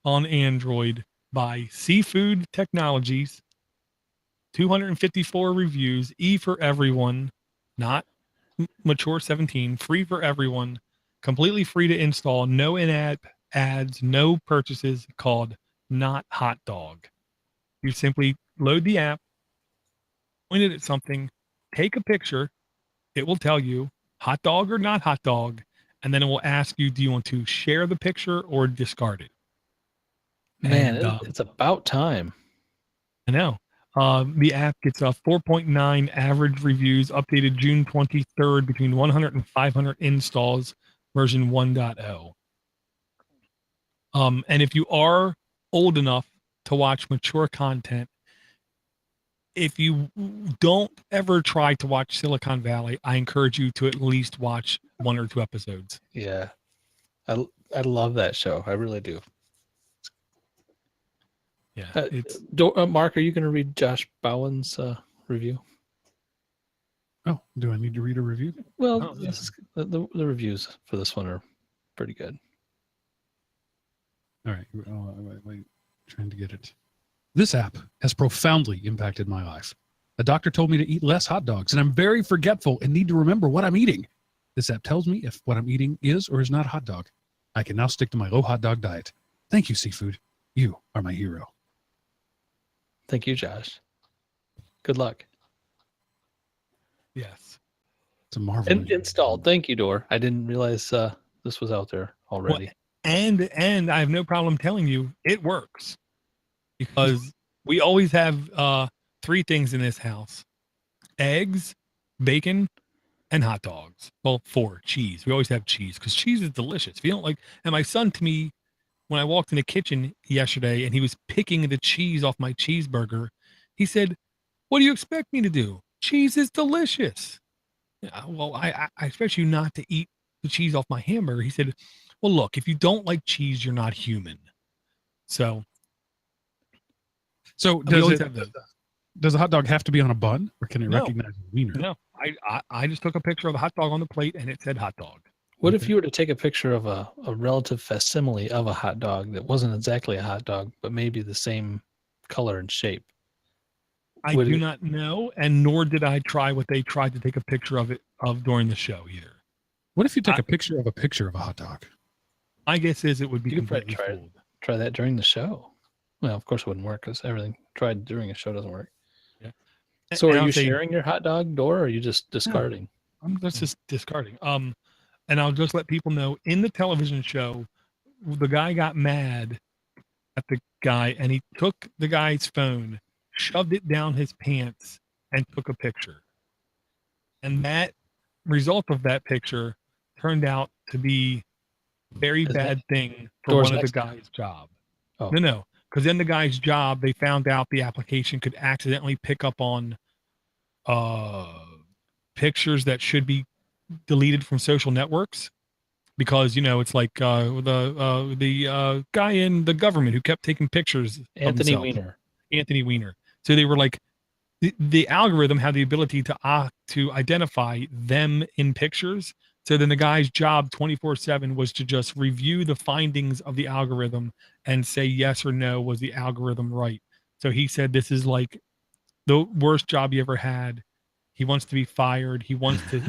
on Android by Seafood Technologies, 254 reviews, E for everyone, not mature 17, free for everyone, completely free to install, no in-app ads, no purchases, called Not Hot Dog. You simply load the app, point it at something, take a picture, it will tell you hot dog or not hot dog, and then it will ask you, do you want to share the picture or discard it? Man, it's about time. I know. The app gets a 4.9 average reviews, updated June 23rd, between 100 and 500 installs, version 1.0. And if you are old enough to watch mature content, if you don't ever try to watch Silicon Valley, I encourage you to at least watch 1 or 2 episodes. Yeah. I love that show. I really do. Yeah. Mark, are you going to read Josh Bowen's review? Oh, do I need to read a review? Well, the reviews for this one are pretty good. All right. Wait, trying to get it. This app has profoundly impacted my life. A doctor told me to eat less hot dogs, and I'm very forgetful and need to remember what I'm eating. This app tells me if what I'm eating is or is not a hot dog. I can now stick to my low hot dog diet. Thank you, Seafood. You are my hero. Thank you, Josh. Good luck. Yes. It's a marvel. Installed. Thank you, Door. I didn't realize this was out there already. Well, and I have no problem telling you it works, because we always have 3 things in this house: eggs, bacon, and hot dogs. Well, 4 cheese. We always have cheese because cheese is delicious. If you don't like, and my son to me, when I walked in the kitchen yesterday and he was picking the cheese off my cheeseburger, he said, "What do you expect me to do? Cheese is delicious." Yeah, well, I expect you not to eat the cheese off my hamburger. He said, "Well, look, if you don't like cheese, you're not human." So does a hot dog have to be on a bun, or can it recognize a wiener? No, I just took a picture of a hot dog on the plate and it said hot dog. What if you were to take a picture of a relative facsimile of a hot dog that wasn't exactly a hot dog, but maybe the same color and shape? I do not know, and nor did I try what they tried to take a picture of during the show either. What if you take a picture of a hot dog? My guess is it would be completely fooled. Try that during the show. Well, of course it wouldn't work because everything tried during a show doesn't work. Yeah. So are you sharing your hot dog, Door, or are you just discarding? No, I'm just discarding. And I'll just let people know in the television show, the guy got mad at the guy and he took the guy's phone, shoved it down his pants, and took a picture. And that result of that picture turned out to be a very bad thing for one of the guy's job. Oh. No, because then the guy's job, they found out the application could accidentally pick up on pictures that should be deleted from social networks, because it's like the guy in the government who kept taking pictures. Anthony Weiner. So they were like, the algorithm had the ability to identify them in pictures. So then the guy's job 24/7 was to just review the findings of the algorithm and say yes or no, was the algorithm right. So he said this is like the worst job he ever had. He wants to be fired. He wants to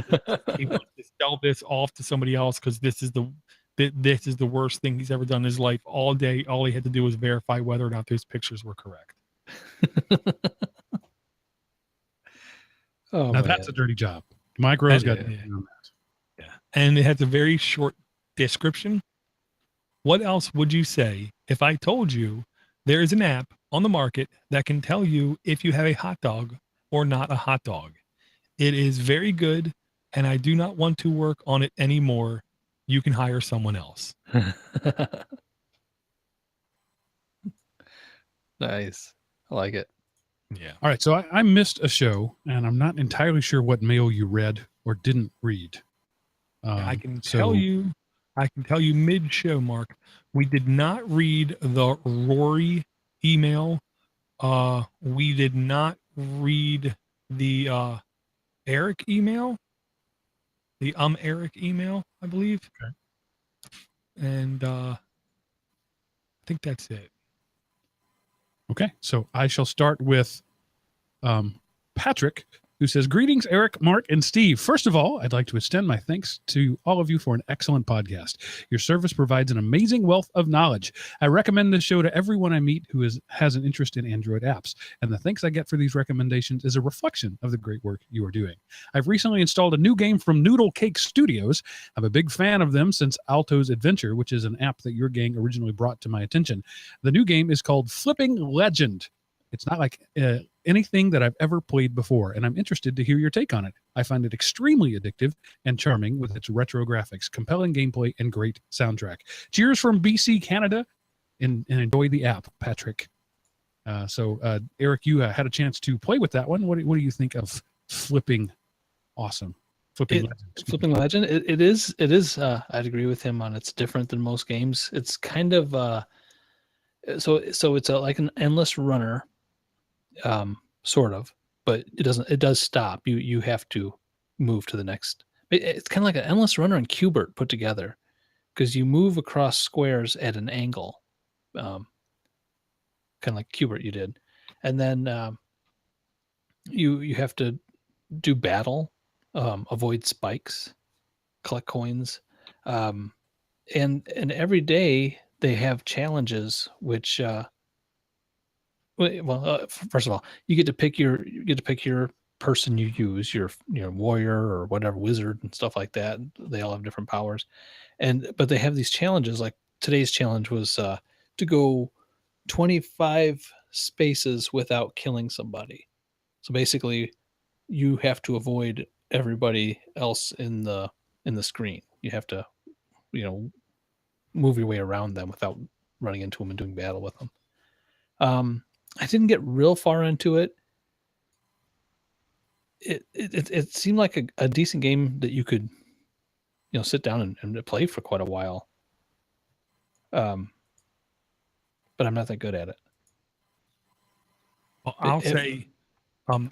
sell this off to somebody else because this is the worst thing he's ever done in his life. All day, all he had to do was verify whether or not those pictures were correct. Now that's a dirty job. Micro's got on that. Yeah, and it has a very short description. What else would you say if I told you there is an app on the market that can tell you if you have a hot dog or not a hot dog? It is very good, and I do not want to work on it anymore. You can hire someone else. Nice. I like it. Yeah. All right. So I missed a show, and I'm not entirely sure what mail you read or didn't read. I can tell you mid-show, Mark, we did not read the Rory email. We did not read the Eric email, the Eric email, I believe. Okay. And I think that's it. Okay, so I shall start with Patrick, who says, "Greetings, Eric, Mark, and Steve. First of all, I'd like to extend my thanks to all of you for an excellent podcast. Your service provides an amazing wealth of knowledge. I recommend this show to everyone I meet who has an interest in Android apps, and the thanks I get for these recommendations is a reflection of the great work you are doing. I've recently installed a new game from Noodle Cake Studios. I'm a big fan of them since Alto's Adventure, which is an app that your gang originally brought to my attention. The new game is called Flipping Legend. It's not like anything that I've ever played before, and I'm interested to hear your take on it. I find it extremely addictive and charming with its retro graphics, compelling gameplay, and great soundtrack. Cheers from BC, Canada, and enjoy the app, Patrick." So, Eric, you had a chance to play with that one. What do you think of Flipping Legend? Flipping Legend. It is. I'd agree with him on it's different than most games. It's kind of so it's like an endless runner. Sort of, but it does stop. You have to move to the next. It's kind of like an endless runner and Qbert put together, because you move across squares at an angle, kind of like Qbert you did, and then you have to do battle, avoid spikes, collect coins, and every day they have challenges which first of all, you get to pick your person you use, your warrior or whatever, wizard and stuff like that. They all have different powers, but they have these challenges. Like today's challenge was to go 25 spaces without killing somebody. So basically, you have to avoid everybody else in the screen. You have to, move your way around them without running into them and doing battle with them. I didn't get real far into it. It seemed like a decent game that you could, sit down and play for quite a while. But I'm not that good at it. Well, I'll say,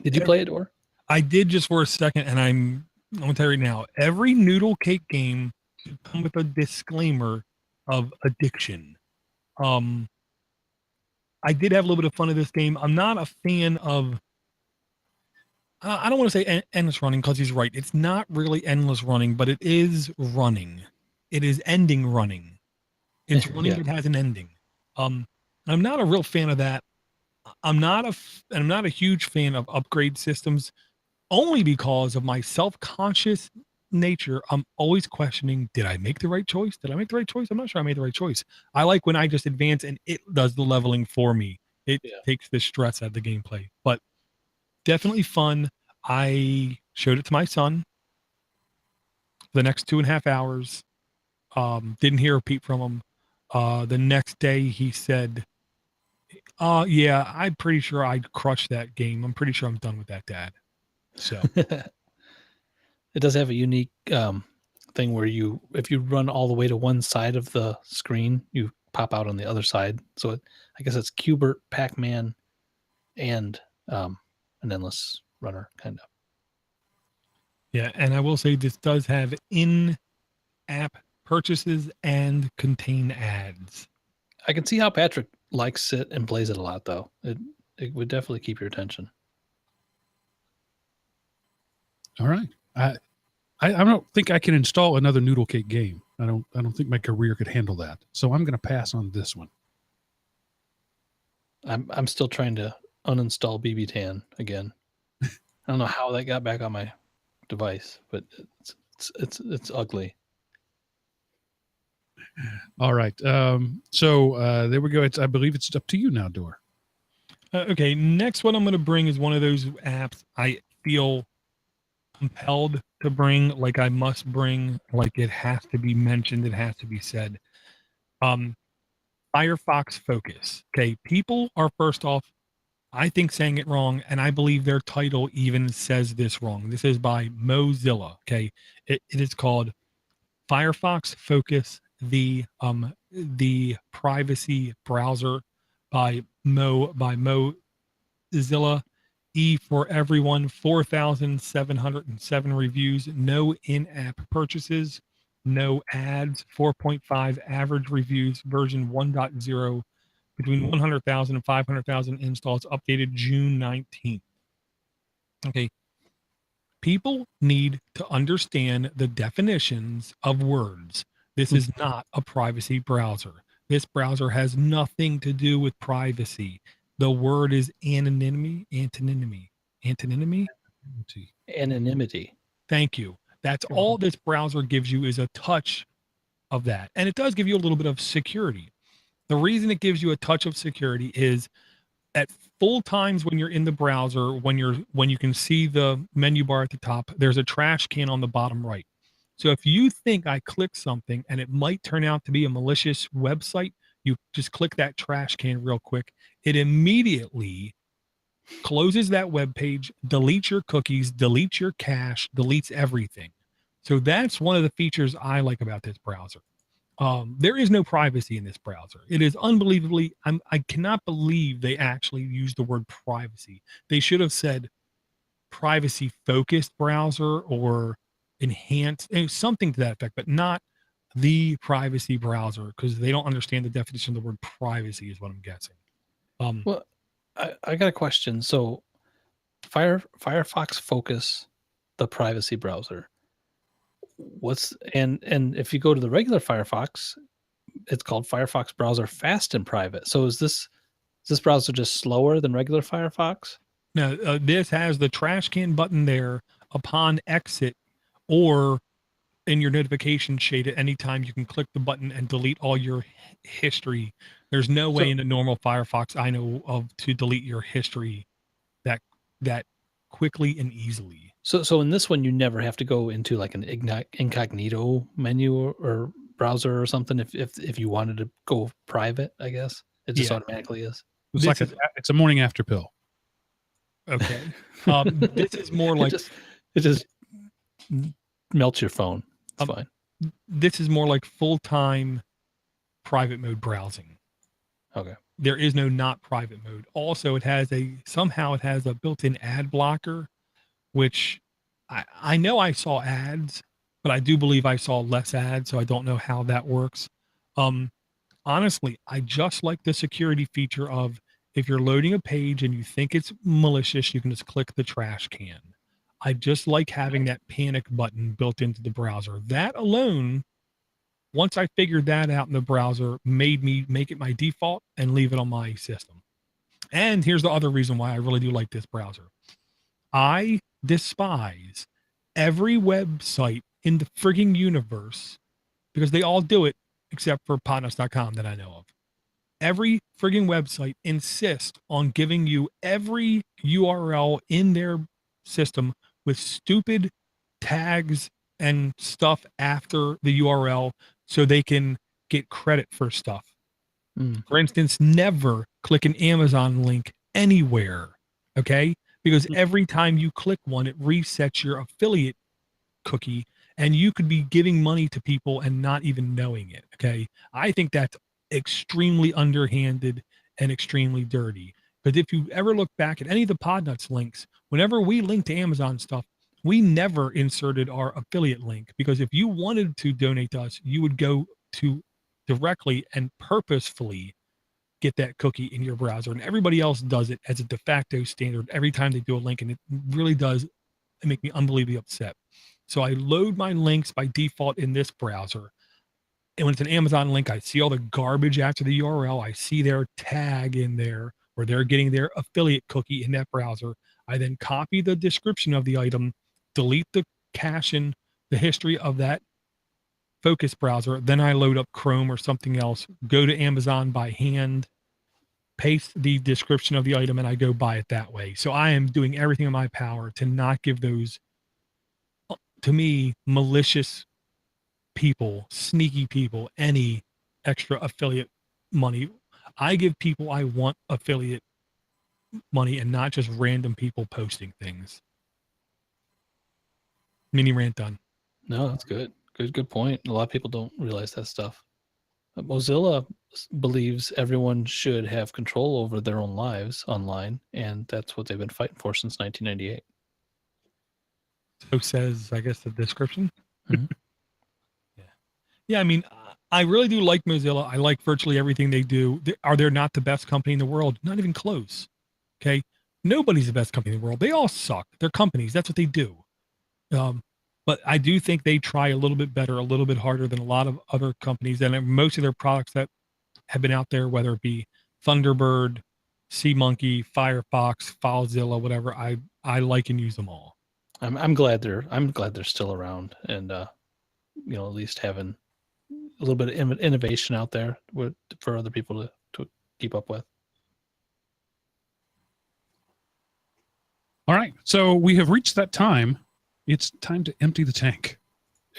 did you play it, or? I did just for a second, and I'm going to tell you right now, every noodle cake game should come with a disclaimer of addiction. I did have a little bit of fun of this game. I'm not a fan of, I don't want to say endless running, because he's right. It's not really endless running, but it is running. It is ending running. It's running that has an ending. I'm not a real fan of that. I'm not a huge fan of upgrade systems, only because of my self-conscious nature. I'm always questioning, did I make the right choice? Did I make the right choice? I'm not sure I made the right choice. I like when I just advance and it does the leveling for me. It takes the stress out of the gameplay, but definitely fun. I showed it to my son the next 2.5 hours. Didn't hear a peep from him. The next day he said, yeah, I'm pretty sure I'd crush that game. I'm pretty sure I'm done with that, Dad. So it does have a unique thing where if you run all the way to one side of the screen, you pop out on the other side. So I guess it's Cubert, Pac-Man, and an endless runner, kind of. Yeah, and I will say this does have in-app purchases and contain ads. I can see how Patrick likes it and plays it a lot, though. It would definitely keep your attention. All right. I don't think I can install another noodle cake game. I don't think my career could handle that. So I'm going to pass on this one. I'm still trying to uninstall BB Tan again. I don't know how that got back on my device, but it's ugly. All right. So there we go. I believe it's up to you now, Door. Okay. Next one I'm going to bring is one of those apps I feel compelled to bring, like I must bring, like it has to be mentioned, it has to be said. Firefox Focus. Okay. People are, first off, I think, saying it wrong, and I believe their title even says this wrong. This is by Mozilla. Okay. It is called Firefox Focus, the privacy browser by Mozilla. E for everyone, 4,707 reviews, no in-app purchases, no ads, 4.5 average reviews, version 1.0, between 100,000 and 500,000 installs, updated June 19th. Okay. People need to understand the definitions of words. This is not a privacy browser. This browser has nothing to do with privacy. The word is anonymity. Thank you. That's all this browser gives you, is a touch of that. And it does give you a little bit of security. The reason it gives you a touch of security is at full times when you're in the browser, when you can see the menu bar at the top, there's a trash can on the bottom right. So if you think I click something and it might turn out to be a malicious website, you just click that trash can real quick. It immediately closes that web page, deletes your cookies, deletes your cache, deletes everything. So that's one of the features I like about this browser. There is no privacy in this browser. It is unbelievably, I cannot believe they actually used the word privacy. They should have said privacy focused browser or enhanced, something to that effect, but not the privacy browser, because they don't understand the definition of the word privacy, is what I'm guessing. Well, I got a question. So Firefox Focus, the privacy browser, and if you go to the regular Firefox, it's called Firefox Browser Fast and Private. So is this browser just slower than regular Firefox? Now, this has the trash can button there upon exit, or in your notification shade at any time you can click the button and delete all your history. There's no way in a normal Firefox I know of to delete your history that quickly and easily. So in this one, you never have to go into like an incognito menu or browser or something. If you wanted to go private, I guess it just automatically is. It's a morning after pill. Okay. This is more like it just melts your phone. It's fine. This is more like full-time private mode browsing. Okay. There is no not private mode. Also, it has a built-in ad blocker, which I know I saw ads, but I do believe I saw less ads, so I don't know how that works. Honestly, I just like the security feature of if you're loading a page and you think it's malicious, you can just click the trash can. I just like having that panic button built into the browser. That alone, once I figured that out in the browser, made me make it my default and leave it on my system. And here's the other reason why I really do like this browser. I despise every website in the frigging universe, because they all do it except for Podnutz.com that I know of. Every frigging website insists on giving you every URL in their system with stupid tags and stuff after the URL so they can get credit for stuff. For instance, never click an Amazon link anywhere, okay? Because every time you click one, it resets your affiliate cookie, and you could be giving money to people and not even knowing it, okay? I think that's extremely underhanded and extremely dirty. But if you ever look back at any of the Podnutz links, whenever we link to Amazon stuff, we never inserted our affiliate link, because if you wanted to donate to us, you would go to directly and purposefully get that cookie in your browser, and everybody else does it as a de facto standard every time they do a link, and it really does make me unbelievably upset. So I load my links by default in this browser, and when it's an Amazon link, I see all the garbage after the URL. I see their tag in there where they're getting their affiliate cookie in that browser. I then copy the description of the item, delete the cache in the history of that Focus browser. Then I load up Chrome or something else, go to Amazon by hand, paste the description of the item, and I go buy it that way. So I am doing everything in my power to not give those, to me, malicious people, sneaky people, any extra affiliate money. I give people I want affiliate money and not just random people posting things. Mini rant done. No, that's good. Good point. A lot of people don't realize that stuff. Mozilla believes everyone should have control over their own lives online, and that's what they've been fighting for since 1998. So says, I guess, the description. Mm-hmm. Yeah. I mean, I really do like Mozilla. I like virtually everything they do. Are they not the best company in the world? Not even close. Okay. Nobody's the best company in the world. They all suck. They're companies. That's what they do. But I do think they try a little bit better, a little bit harder than a lot of other companies. And most of their products that have been out there, whether it be Thunderbird, SeaMonkey, Firefox, FileZilla, whatever, I like and use them all. I'm glad they're still around, and at least having a little bit of innovation out there for other people to keep up with. All right, so we have reached that time. It's time to empty the tank.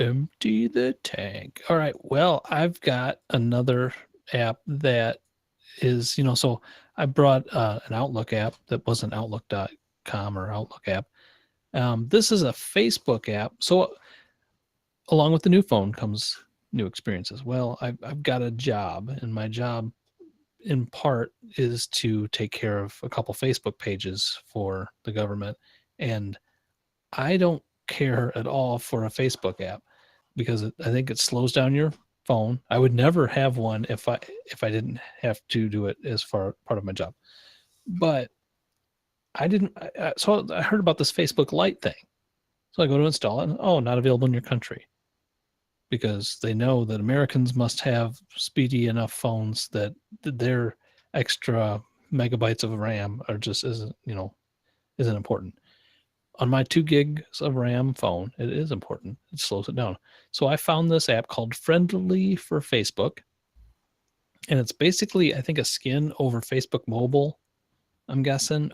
Empty the tank. All right. Well, I've got another app that is, so I brought an Outlook app that wasn't Outlook.com or Outlook app. This is a Facebook app. So along with the new phone comes new experiences. Well, I've got a job, and my job in part is to take care of a couple Facebook pages for the government. And I don't care at all for a Facebook app because I think it slows down your phone. I would never have one if I didn't have to do it as part of my job. But I didn't. So I heard about this Facebook Lite thing. So I go to install it. And, not available in your country, because they know that Americans must have speedy enough phones that their extra megabytes of RAM are just isn't important. On my 2 gigs of RAM phone, it is important. It slows it down. So I found this app called Friendly for Facebook. And it's basically, I think, a skin over Facebook Mobile, I'm guessing.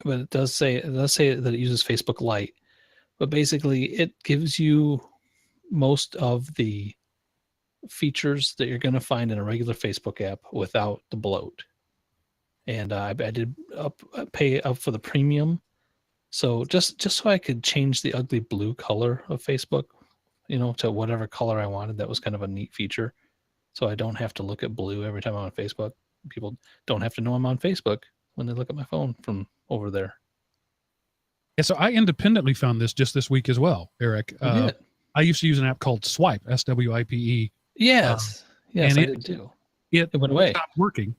but it does say that it uses Facebook Lite. But basically, it gives you most of the features that you're going to find in a regular Facebook app without the bloat. And I did pay up for the premium, so just so I could change the ugly blue color of Facebook, to whatever color I wanted. That was kind of a neat feature. So I don't have to look at blue every time I'm on Facebook. People don't have to know I'm on Facebook when they look at my phone from over there. Yeah, so I independently found this just this week as well, Eric. I used to use an app called Swipe, SWIPE. Yes, and I did too. It went away. Stopped working.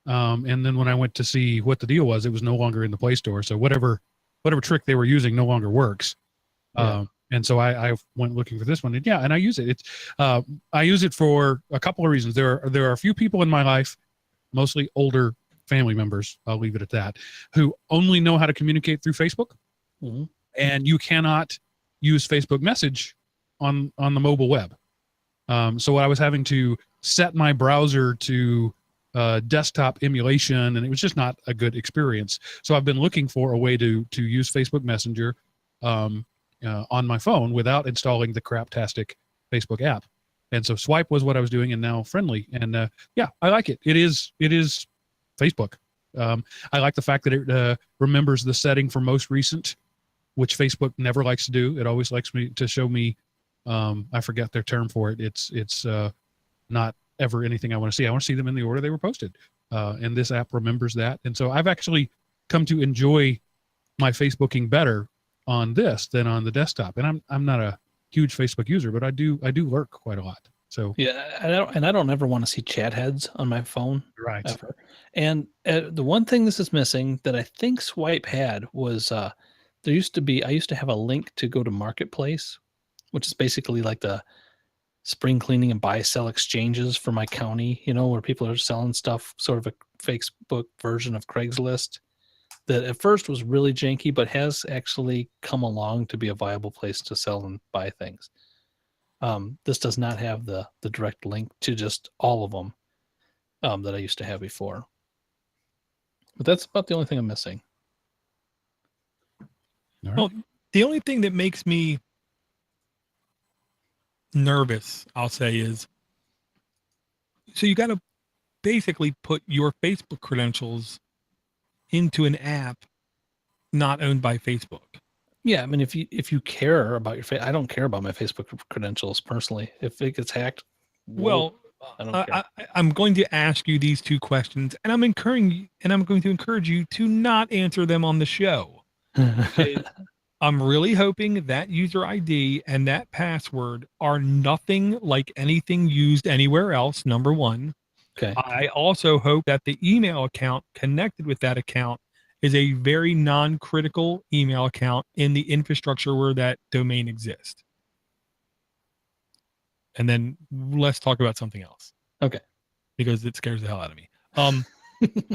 And then when I went to see what the deal was, it was no longer in the Play Store. So whatever trick they were using no longer works. Yeah. And so I went looking for this one. And I use it. I use it for a couple of reasons. There are a few people in my life, mostly older family members, I'll leave it at that, who only know how to communicate through Facebook. Mm-hmm. And you cannot use Facebook Message on the mobile web. So I was having to set my browser to desktop emulation, and it was just not a good experience. So I've been looking for a way to use Facebook Messenger on my phone without installing the craptastic Facebook app. And so Swipe was what I was doing, and now Friendly. And I like it. It is Facebook. I like the fact that it remembers the setting for most recent, which Facebook never likes to do. It always likes me to show me, I forget their term for it. It's not ever anything I want to see. I want to see them in the order they were posted. And this app remembers that. And so I've actually come to enjoy my Facebooking better on this than on the desktop. And I'm not a huge Facebook user, but I do lurk quite a lot. So yeah, I don't ever want to see chat heads on my phone. Right. Ever. And the one thing this is missing that I think Swipe had was I used to have a link to go to Marketplace, which is basically like the spring cleaning and buy sell exchanges for my county, where people are selling stuff, sort of a Facebook version of Craigslist that at first was really janky, but has actually come along to be a viable place to sell and buy things. This does not have the direct link to just all of them that I used to have before. But that's about the only thing I'm missing. All right. Well, the only thing that makes me nervous, I'll say, is so you got to basically put your Facebook credentials into an app not owned by Facebook. Yeah, I mean, if you care about your I don't care about my Facebook credentials personally. If it gets hacked, well, I don't care. I'm going to ask you these two questions, and I'm going to encourage you to not answer them on the show. I'm really hoping that user ID and that password are nothing like anything used anywhere else, number one. Okay. I also hope that the email account connected with that account is a very non-critical email account in the infrastructure where that domain exists. And then let's talk about something else. Okay. Because it scares the hell out of me.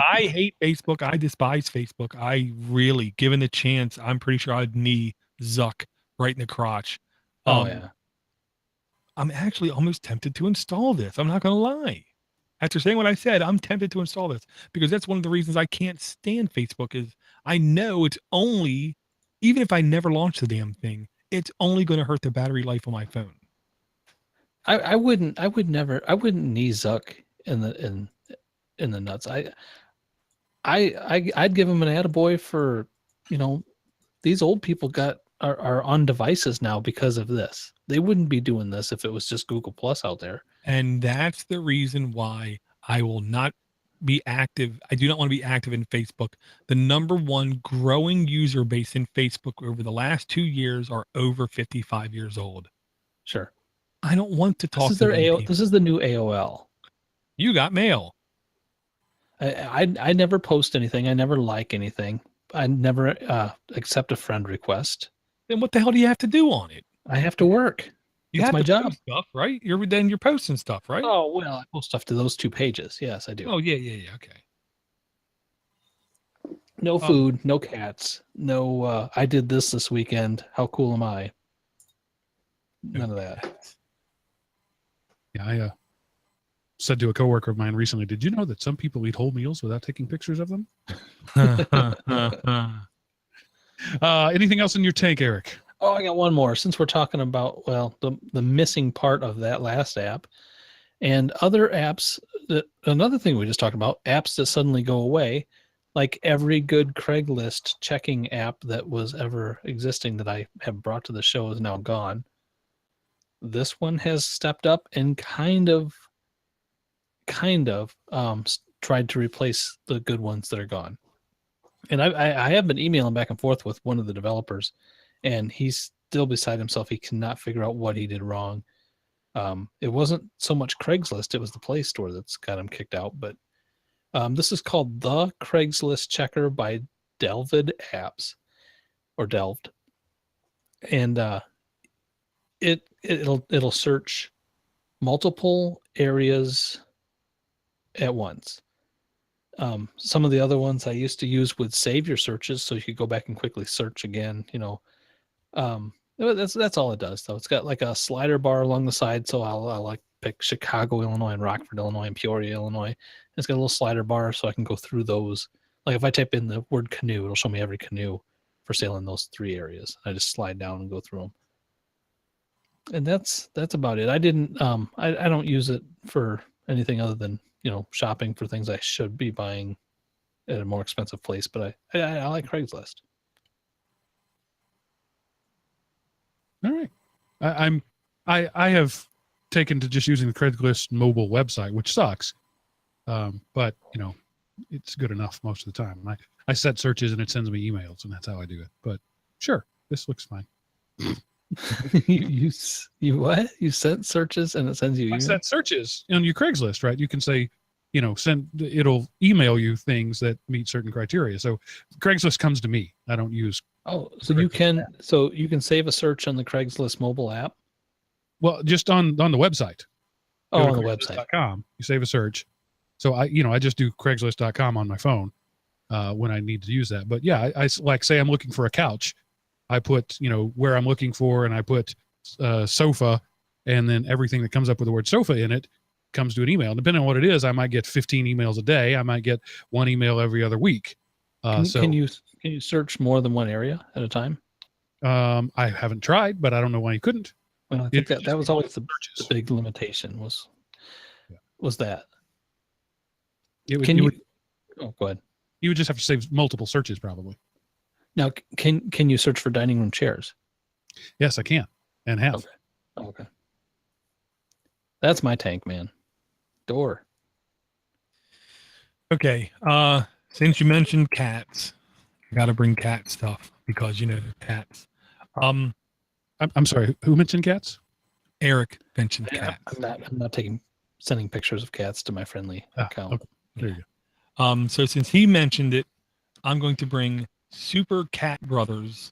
I hate Facebook. I despise Facebook. I really, given the chance, I'm pretty sure I'd knee Zuck right in the crotch. Yeah. I'm actually almost tempted to install this. I'm not going to lie. After saying what I said, I'm tempted to install this because that's one of the reasons I can't stand Facebook is I know it's only, even if I never launch the damn thing, it's only going to hurt the battery life on my phone. I wouldn't knee Zuck in the nuts. I'd give him an attaboy for, these old people are on devices now because of this. They wouldn't be doing this if it was just Google Plus out there. And that's the reason why I will not be active. I do not want to be active in Facebook. The number one growing user base in Facebook over the last 2 years are over 55 years old. Sure. I don't want to talk This is to their them. This is the new AOL. You got mail. I never post anything. I never like anything. I never accept a friend request. Then what the hell do you have to do on it? I have to work. You That's have my to job. post stuff, right? You're posting stuff, right? Oh, well, I post stuff to those 2 pages. Yes, I do. Oh, yeah. Okay. No food, no cats, no, I did this weekend. How cool am I? None of that. Yeah, I said to a coworker of mine recently, did you know that some people eat whole meals without taking pictures of them? Anything else in your tank, Eric? Oh, I got one more. Since we're talking about, well, the missing part of that last app and other apps, another thing we just talked about, apps that suddenly go away, like every good Craigslist checking app that was ever existing that I have brought to the show is now gone. This one has stepped up and kind of tried to replace the good ones that are gone. And I have been emailing back and forth with one of the developers, and he's still beside himself. He cannot figure out what he did wrong. It wasn't so much Craigslist, it was the Play Store that's got him kicked out. But this is called the Craigslist Checker by Delvid Apps, or Delved. And it'll search multiple areas at once. Some of the other ones I used to use would save your searches so you could go back and quickly search again, that's all it does though. It's got like a slider bar along the side. So I'll like pick Chicago, Illinois, and Rockford, Illinois, and Peoria, Illinois. It's got a little slider bar so I can go through those. Like if I type in the word canoe, it'll show me every canoe for sale in those 3 areas. I just slide down and go through them. And that's about it. I didn't, I don't use it for anything other than, shopping for things I should be buying at a more expensive place, but I like Craigslist. All right. I have taken to just using the Craigslist mobile website, which sucks. But it's good enough most of the time. I set searches and it sends me emails, and that's how I do it. But sure, this looks fine. you what? You set searches and it sends you emails? I set searches on your Craigslist, right? You can say, it'll email you things that meet certain criteria. So Craigslist comes to me. I don't use. Oh, so you can save a search on the Craigslist mobile app? Well, just on the website. Oh, on the website. You save a search. So I just do Craigslist.com on my phone when I need to use that. But yeah, I like say I'm looking for a couch. I put, where I'm looking for, and I put sofa, and then everything that comes up with the word sofa in it comes to an email. Depending on what it is, I might get 15 emails a day. I might get 1 email every other week. Can you search more than one area at a time? I haven't tried, but I don't know why you couldn't. Well, I think that was always the big limitation was that. Oh, go ahead. You would just have to save multiple searches probably. Now, can you search for dining room chairs? Yes, I can and have. Okay. That's my tank, man. Door. Okay. Since you mentioned cats, I got to bring cat stuff because cats. I'm sorry. Who mentioned cats? Eric mentioned cats. I'm not sending pictures of cats to my friendly account. Okay. There you go. So since he mentioned it, I'm going to bring Super Cat Brothers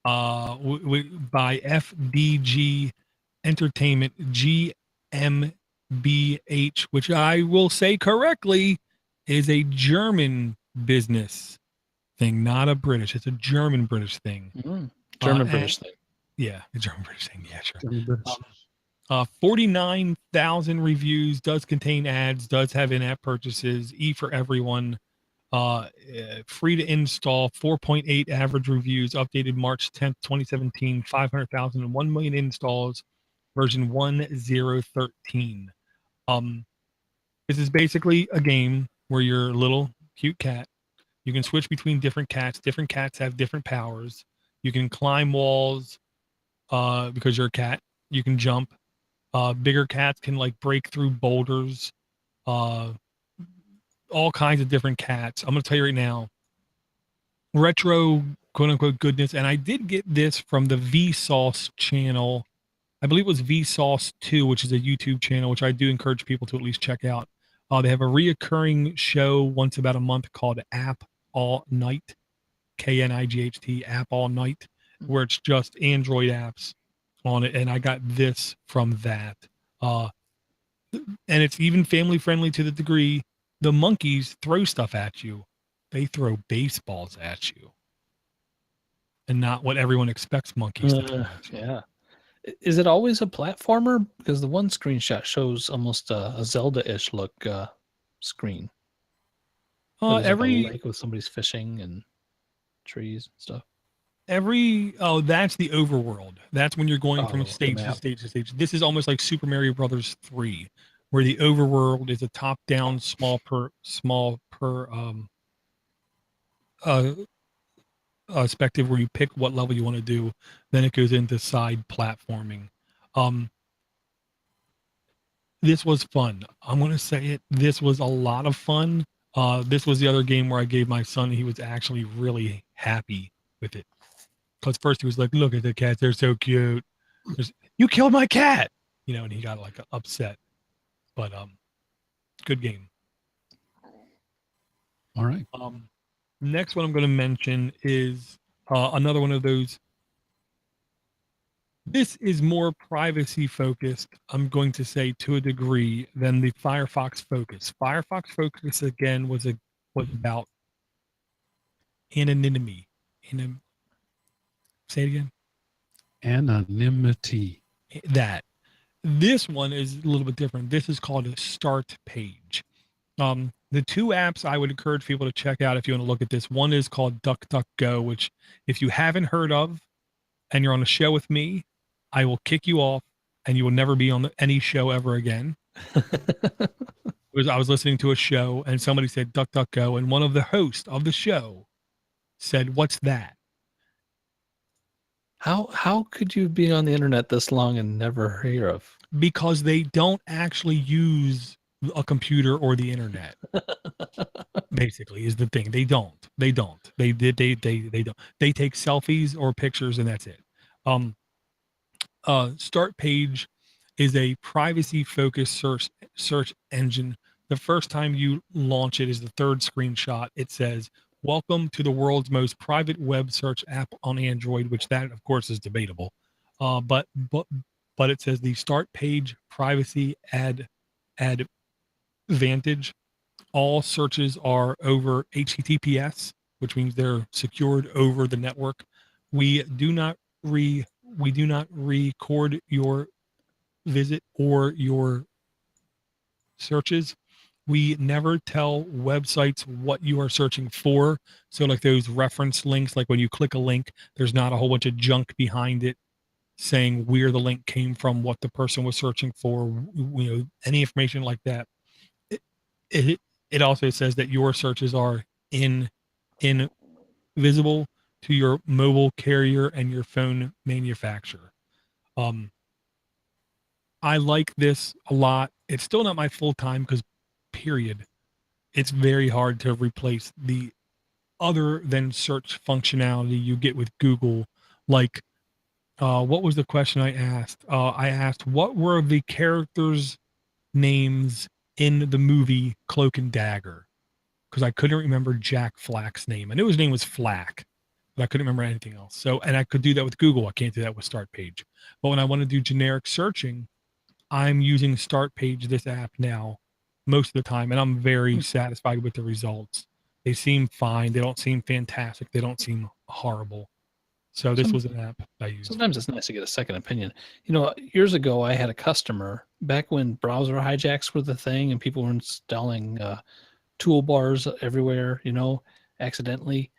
by FDG Entertainment GmbH, which I will say correctly is a German business thing, not a British. It's a German-British thing. German-British thing. Yeah, a German-British thing. Yeah, sure. 49,000 reviews, does contain ads, does have in-app purchases, for everyone. Free to install, 4.8 average reviews, updated March 10th, 2017, 500,000 and 1 million installs, version 1013. This is basically a game where you're a little cute cat. You can switch between different cats. Different cats have different powers. You can climb walls because you're a cat. You can jump. Bigger cats can break through boulders. All kinds of different cats. I'm going to tell you right now, retro quote unquote goodness. And I did get this from the Vsauce channel. I believe it was Vsauce 2, which is a YouTube channel, which I do encourage people to at least check out. They have a reoccurring show once about a month called App All Night, KNIGHT, App All Night, where it's just Android apps on it. And I got this from that. And it's even family friendly to the degree the monkeys throw stuff at you. They throw baseballs at you. And not what everyone expects monkeys to throw at you. Yeah. Is it always a platformer? Because the one screenshot shows almost a Zelda-ish look screen. Like with somebody's fishing and trees and stuff. That's the overworld. That's when you're going from the stage to map. stage to stage. This is almost like Super Mario Brothers 3, where the overworld is a top-down, small per uh, perspective where you pick what level you want to do. Then it goes into side platforming. This was fun. I'm going to say it. This was a lot of fun. This was the other game where I gave my son. He was actually really happy with it. Because first he was like, "Look at the cats; they're so cute." You killed my cat, and he got like upset. But good game. All right. Next one I'm going to mention is another one of those. This is more privacy focused, I'm going to say, to a degree, than the Firefox Focus. Firefox Focus again was about anonymity. Say it again. Anonymity. That. This one is a little bit different. This is called a StartPage. The two apps I would encourage people to check out if you want to look at this. One is called DuckDuckGo, which if you haven't heard of and you're on a show with me, I will kick you off and you will never be on any show ever again. I was listening to a show and somebody said DuckDuckGo, and one of the hosts of the show said, "What's that?" How could you be on the internet this long and never hear of? Because they don't actually use a computer or the internet. Basically, is the thing. They don't. They don't. They don't. They take selfies or pictures, and that's it. StartPage is a privacy-focused search engine. The first time you launch it is the third screenshot. It says, "Welcome to the world's most private web search app on Android," which that, of course, is debatable. But it says the StartPage privacy advantage. All searches are over HTTPS, which means they're secured over the network. We do not record your visit or your searches. We never tell websites what you are searching for. So like those reference links, like when you click a link, there's not a whole bunch of junk behind it saying where the link came from, what the person was searching for, any information like that. It also says that your searches are invisible to your mobile carrier and your phone manufacturer. I like this a lot. It's still not my full time because, period, it's very hard to replace the other than search functionality you get with Google. Like, what was the question I asked? I asked, what were the characters' names in the movie Cloak and Dagger? Because I couldn't remember Jack Flack's name. I knew his name was Flack, but I couldn't remember anything else. So, and I could do that with Google. I can't do that with StartPage. But when I want to do generic searching, I'm using StartPage, this app now, most of the time, and I'm very satisfied with the results. They seem fine. They don't seem fantastic. They don't seem horrible. So this was an app I used. Sometimes it's nice to get a second opinion. Years ago, I had a customer back when browser hijacks were the thing and people were installing toolbars everywhere, accidentally.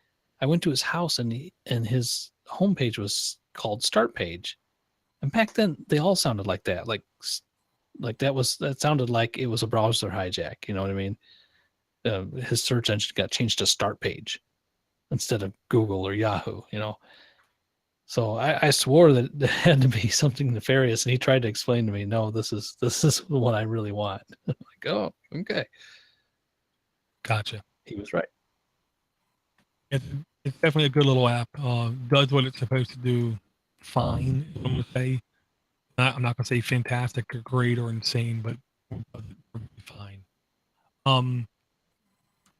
I went to his house and his homepage was called StartPage. And back then they all sounded like that. Like that sounded like it was a browser hijack. You know what I mean? His search engine got changed to StartPage instead of Google or Yahoo, So I swore that it had to be something nefarious, and he tried to explain to me, no, this is what I really want. I'm like, oh, okay. Gotcha. He was right. It's definitely a good little app. Does what it's supposed to do fine, I'm going to say. I'm not going to say fantastic or great or insane, but fine.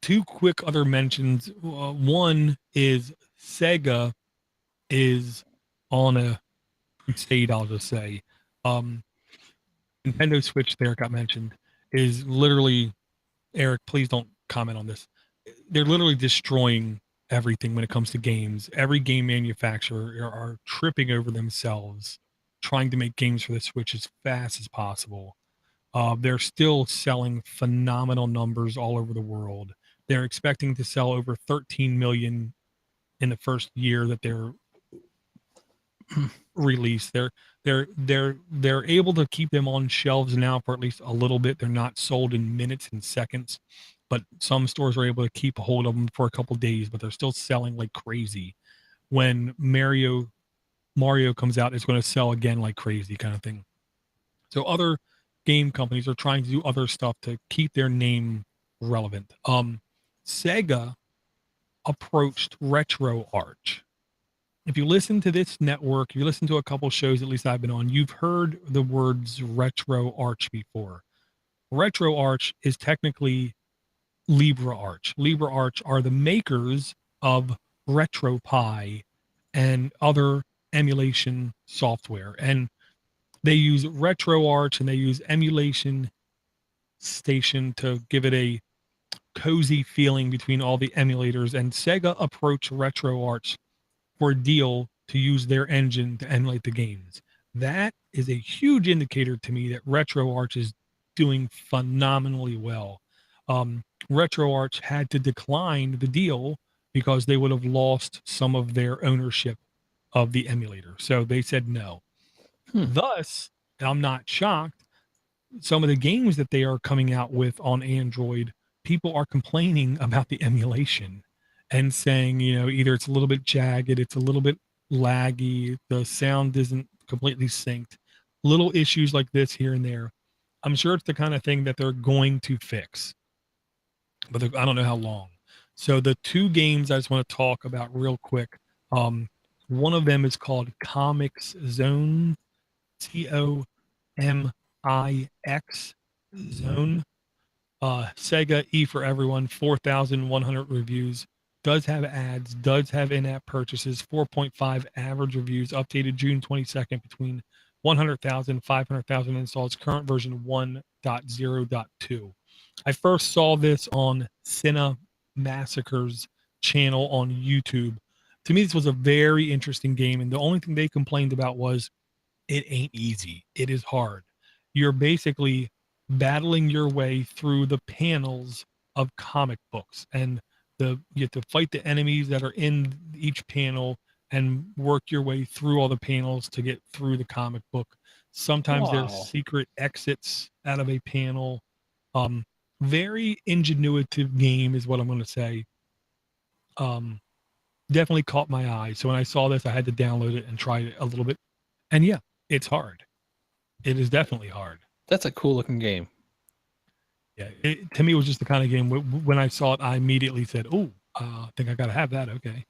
Two quick other mentions. One is Sega is on a crusade, I'll just say. Nintendo Switch there got mentioned is literally, Eric, please don't comment on this. They're literally destroying everything when it comes to games. Every game manufacturer are tripping over themselves trying to make games for the Switch as fast as possible. They're still selling phenomenal numbers all over the world. They're expecting to sell over 13 million in the first year that they're release. They're able to keep them on shelves now for at least a little bit. They're not sold in minutes and seconds, but some stores are able to keep a hold of them for a couple days, but they're still selling like crazy. When Mario comes out, it's going to sell again like crazy, kind of thing. So other game companies are trying to do other stuff to keep their name relevant. Sega approached RetroArch. If you listen to this network, you listen to a couple shows, at least I've been on, you've heard the words RetroArch before. RetroArch is technically LibreArch. LibreArch are the makers of RetroPie and other emulation software. And they use RetroArch and they use Emulation Station to give it a cozy feeling between all the emulators. And Sega approached RetroArch for a deal to use their engine to emulate the games. That is a huge indicator to me that RetroArch is doing phenomenally well. RetroArch had to decline the deal because they would have lost some of their ownership of the emulator. So they said no. Thus, I'm not shocked, some of the games that they are coming out with on Android, people are complaining about the emulation and saying, either it's a little bit jagged, it's a little bit laggy, the sound isn't completely synced, little issues like this here and there. I'm sure it's the kind of thing that they're going to fix, but I don't know how long. So the two games I just want to talk about real quick. One of them is called Comix Zone, COMIX Zone. Sega E for everyone, 4,100 reviews. Does have ads, does have in-app purchases, 4.5 average reviews, updated June 22nd between 100,000, 500,000 installs, current version 1.0.2. I first saw this on Cinna Massacre's channel on YouTube. To me, this was a very interesting game, and the only thing they complained about was it ain't easy. It is hard. You're basically battling your way through the panels of comic books, and you have to fight the enemies that are in each panel and work your way through all the panels to get through the comic book. Sometimes there's secret exits out of a panel. Very ingenuitive game is what I'm going to say. Definitely caught my eye. So when I saw this, I had to download it and try it a little bit. And yeah, it's hard. It is definitely hard. That's a cool looking game. Yeah, to me, it was just the kind of game when I saw it, I immediately said, "Oh, I think I got to have that." Okay.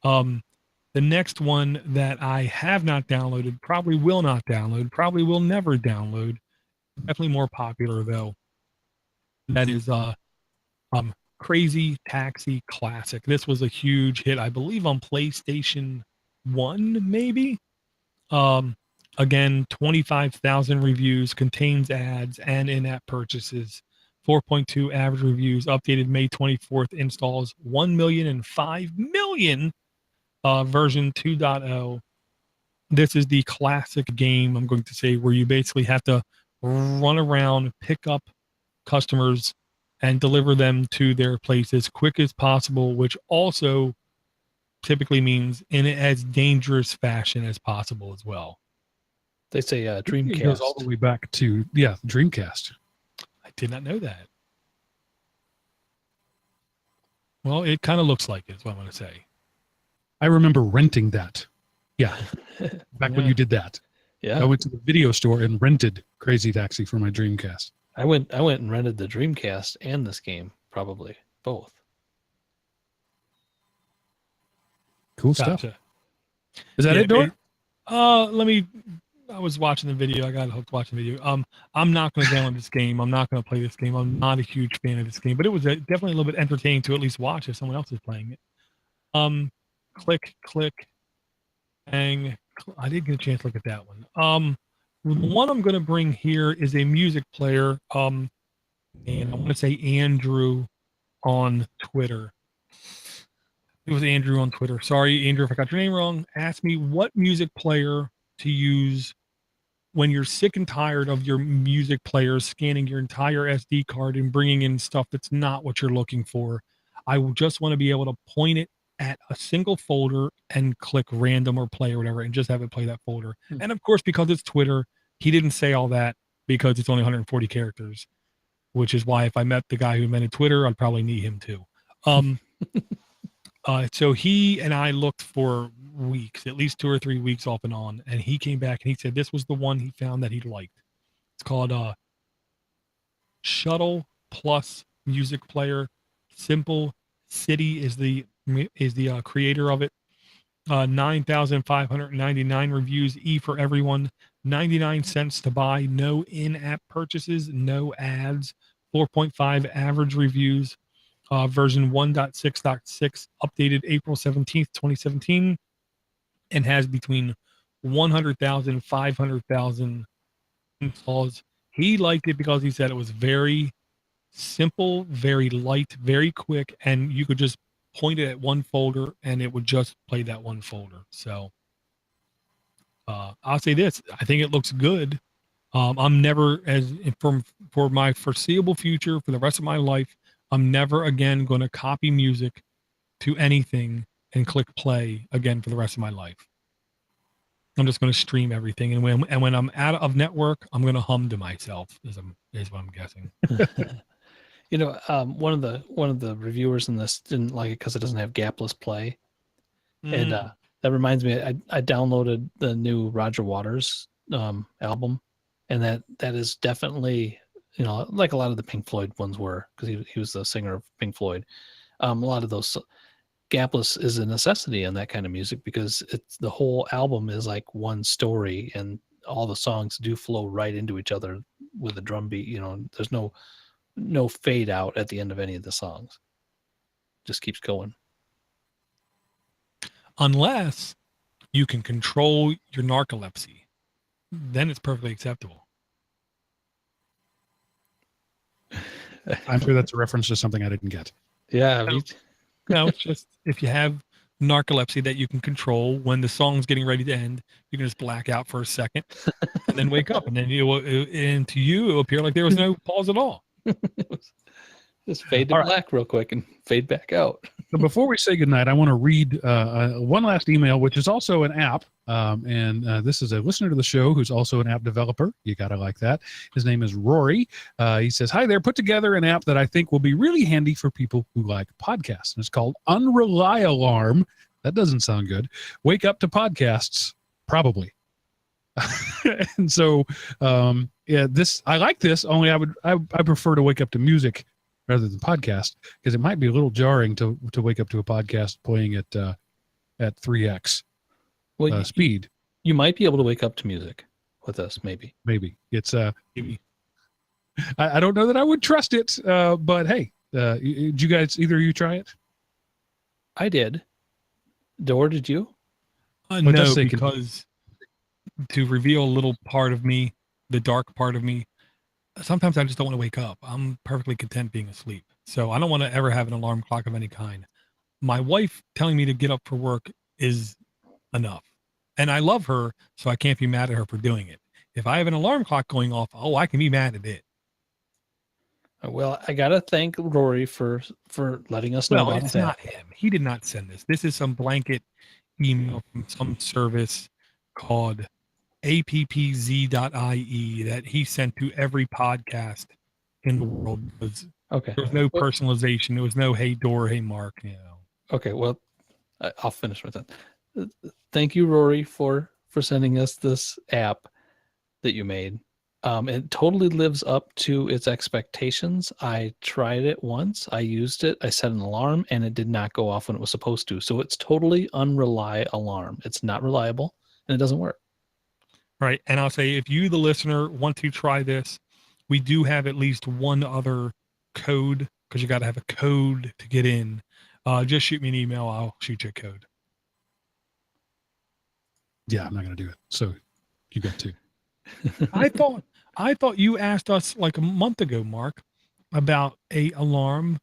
The next one that I have not downloaded, probably will not download, probably will never download. Definitely more popular though. That is Crazy Taxi Classic. This was a huge hit, I believe, on PlayStation 1, maybe. Again, 25,000 reviews, contains ads and in-app purchases. 4.2 average reviews, updated May 24th, installs 1,005 million, version 2.0. This is the classic game, I'm going to say, where you basically have to run around, pick up customers, and deliver them to their place as quick as possible, which also typically means in as dangerous fashion as possible as well. They say Dreamcast. It goes all the way back to, Dreamcast. I did not know that. Well, it kind of looks like it, is what I'm going to say. I remember renting that. Yeah. Back when you did that. Yeah. I went to the video store and rented Crazy Taxi for my Dreamcast. I went and rented the Dreamcast and this game, probably both. Cool stuff. Is that it, Dor? I was watching the video. I got hooked watching the video. I'm not going to download this game. I'm not going to play this game. I'm not a huge fan of this game, but it was definitely a little bit entertaining to at least watch if someone else is playing it. Click, bang. I didn't get a chance to look at that one. The one I'm going to bring here is a music player. And I want to say Andrew on Twitter. It was Andrew on Twitter. Sorry, Andrew, if I got your name wrong. Ask me what music player to use when you're sick and tired of your music players scanning your entire SD card and bringing in stuff that's not what you're looking for. I just want to be able to point it at a single folder and click random or play or whatever and just have it play that folder. And of course, because it's Twitter, he didn't say all that because it's only 140 characters, which is why if I met the guy who invented Twitter, I'd probably need him too. So he and I looked for weeks, at least 2 or 3 weeks off and on, and he came back and he said this was the one he found that he liked. It's called Shuttle Plus Music Player. Simple City is the creator of it. 9,599 reviews, E for everyone, 99 cents to buy, no in-app purchases, no ads, 4.5 average reviews, version 1.6.6, updated April 17th, 2017, and has between 100,000 and 500,000 installs. He liked it because he said it was very simple, very light, very quick, and you could just point it at one folder and it would just play that one folder. So I'll say this, I think it looks good. I'm never, for my foreseeable future, for the rest of my life, I'm never again going to copy music to anything and click play again for the rest of my life. I'm just going to stream everything, and when I'm out of network, I'm going to hum to myself. Is what I'm guessing. You know, one of the reviewers in this didn't like it because it doesn't have gapless play, and that reminds me, I downloaded the new Roger Waters album, and that is definitely, you know, like a lot of the Pink Floyd ones were, because he was the singer of Pink Floyd. A lot of those gapless is a necessity in that kind of music because it's the whole album is like one story, and all the songs do flow right into each other with a drum beat. You know, there's no fade out at the end of any of the songs. Just keeps going. Unless you can control your narcolepsy, then it's perfectly acceptable. I'm sure that's a reference to something I didn't get. Yeah. No, it's just if you have narcolepsy that you can control, when the song's getting ready to end, you can just black out for a second and then wake up, and then to you it will appear like there was no pause at all. Just fade to black real quick and fade back out. So before we say goodnight, I want to read one last email, which is also an app. And this is a listener to the show who's also an app developer. You got to like that. His name is Rory. He says, hi there, put together an app that I think will be really handy for people who like podcasts. And it's called UnreliAlarm. That doesn't sound good. Wake up to podcasts, probably. And so, yeah, I like this, only I prefer to wake up to music rather than podcast, because it might be a little jarring to wake up to a podcast playing at 3x speed. You might be able to wake up to music with us, maybe. It's maybe. I don't know that I would trust it, but hey, did you guys, either of you, try it? I did. Door, did you? No, because to reveal a little part of me, the dark part of me, sometimes I just don't want to wake up. I'm perfectly content being asleep. So I don't want to ever have an alarm clock of any kind. My wife telling me to get up for work is enough. And I love her, so I can't be mad at her for doing it. If I have an alarm clock going off, I can be mad at it. Well, I got to thank Rory for letting us know about it's that. Not him. He did not send this. This is some blanket email from some service called appz.ie that he sent to every podcast in the world. Okay. There was no personalization. There was no, hey, Door, hey, Mark, you know. Okay, well, I'll finish with that. Thank you, Rory, for sending us this app that you made. It totally lives up to its expectations. I tried it once. I used it. I set an alarm, and it did not go off when it was supposed to. So it's totally UnreliAlarm. It's not reliable, and it doesn't work. Right. And I'll say, if you, the listener, want to try this, we do have at least one other code, because you got to have a code to get in. Just shoot me an email. I'll shoot you a code. Yeah, I'm not going to do it. So you got to. I thought you asked us like a month ago, Mark, about a alarm.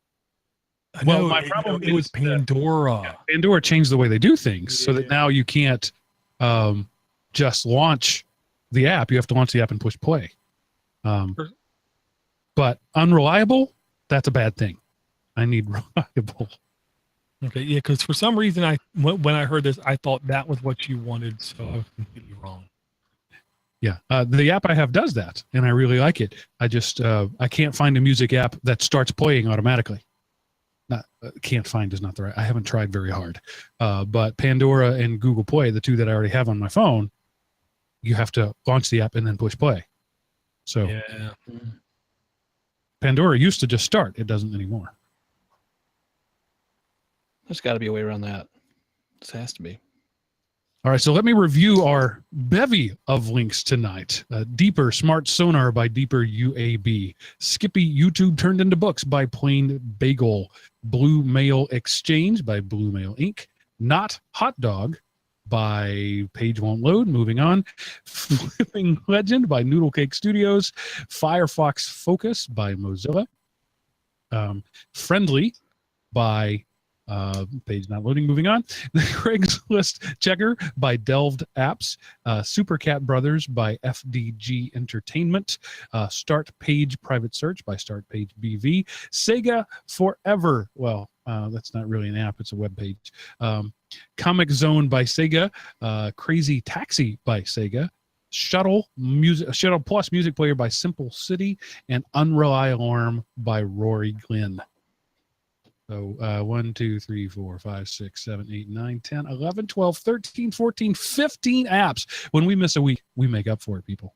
Well, my problem it was Pandora. Yeah, Pandora changed the way they do things, so that now you can't just launch the app. You have to launch the app and push play. But unreliable, that's a bad thing. I need reliable. Okay, yeah, because for some reason when I heard this, I thought that was what you wanted, so I was completely wrong. Yeah, the app I have does that, and I really like it. I just I can't find a music app that starts playing automatically. Not can't find is not the right. I haven't tried very hard, but Pandora and Google Play, the two that I already have on my phone, you have to launch the app and then push play. So Yeah. Pandora used to just start; it doesn't anymore. There's got to be a way around that. This has to be. All right, so let me review our bevy of links tonight. Deeper Smart Sonar by Deeper UAB. Skippy YouTube Turned into Books by Plain Bagel. Blue Mail Exchange by Blue Mail Inc. Not Hotdog by Page Won't Load. Moving on. Flipping Legend by Noodle Cake Studios. Firefox Focus by Mozilla. Friendly by page not loading. Moving on. The Craigslist Checker by Delved Apps. Super Cat Brothers by FDG Entertainment. StartPage Private Search by StartPage BV. Sega Forever. Well, that's not really an app. It's a web page. Comix Zone by Sega. Crazy Taxi by Sega. Shuttle Plus Music Player by Simple City. And UnreliAlarm by Rory Glenn. So 1, 2, 3, 4, 5, 6, 7, 8, 9, 10, 11, 12, 13, 14, 15 apps. When we miss a week, we make up for it, people.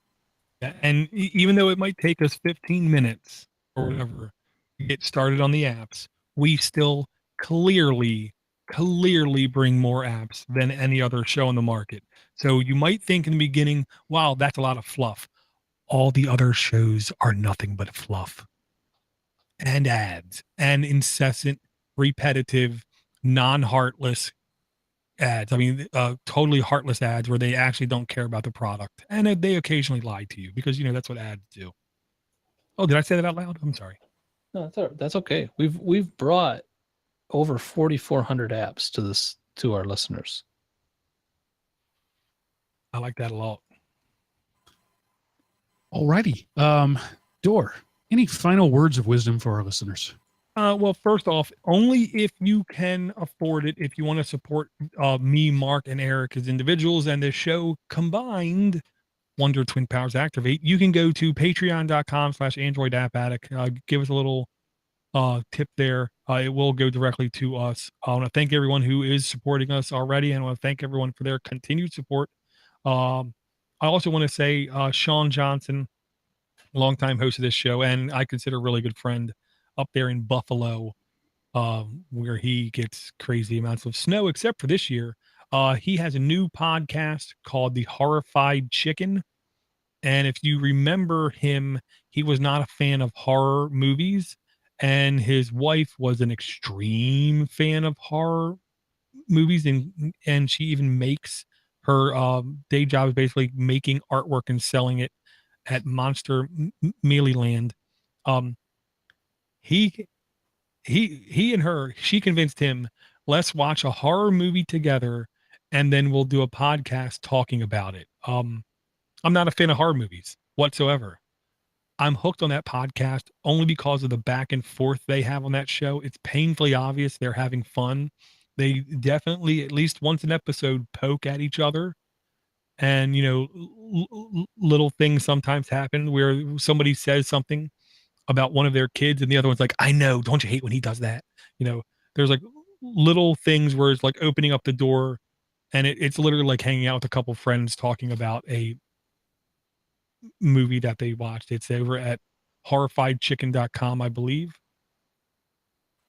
And even though it might take us 15 minutes or whatever to get started on the apps, we still clearly bring more apps than any other show on the market. So you might think in the beginning, wow, that's a lot of fluff. All the other shows are nothing but fluff. And ads and incessant, repetitive, non-heartless ads. I mean, totally heartless ads where they actually don't care about the product. And they occasionally lie to you because, that's what ads do. Oh, did I say that out loud? I'm sorry. No, that's okay. We've brought over 4,400 apps to our listeners. I like that a lot. All righty. Door. Any final words of wisdom for our listeners? Well, first off, only if you can afford it, if you want to support me, Mark, and Eric as individuals and this show combined, Wonder Twin Powers Activate, you can go to patreon.com/Android App Addict. Give us a little tip there. It will go directly to us. I want to thank everyone who is supporting us already, and I want to thank everyone for their continued support. I also want to say Sean Johnson, longtime host of this show, and I consider a really good friend up there in Buffalo, where he gets crazy amounts of snow, except for this year. He has a new podcast called The Horrified Chicken. And if you remember him, he was not a fan of horror movies, and his wife was an extreme fan of horror movies, and she even makes her day job is basically making artwork and selling it at Monster Mealy Land. He and her, she convinced him, let's watch a horror movie together and then we'll do a podcast talking about it. I'm not a fan of horror movies whatsoever. I'm hooked on that podcast only because of the back and forth they have on that show. It's painfully obvious they're having fun. They definitely, at least once an episode, poke at each other. And, little things sometimes happen where somebody says something about one of their kids and the other one's like, I know, don't you hate when he does that? There's like little things where it's like opening up the door, and it's literally like hanging out with a couple friends talking about a movie that they watched. It's over at horrifiedchicken.com, I believe,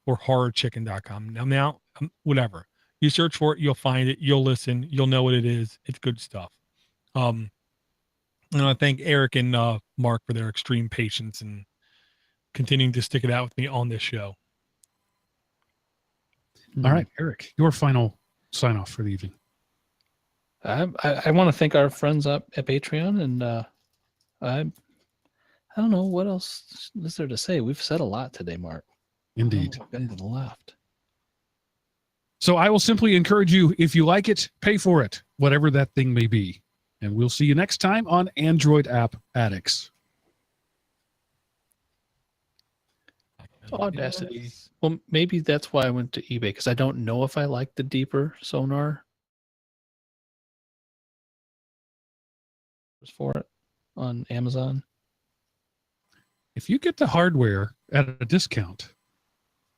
or horrorchicken.com. Now, whatever. You search for it, you'll find it, you'll listen, you'll know what it is. It's good stuff. And I thank Eric and Mark for their extreme patience and continuing to stick it out with me on this show. All right, Eric, your final sign off for the evening. I want to thank our friends up at Patreon, and I don't know what else is there to say. We've said a lot today, Mark. Indeed. Anything left? So I will simply encourage you, if you like it, pay for it, whatever that thing may be. And we'll see you next time on Android App Addicts. Audacity. Yes. Well, maybe that's why I went to eBay, because I don't know if I like the deeper Sonar for it on Amazon. If you get the hardware at a discount,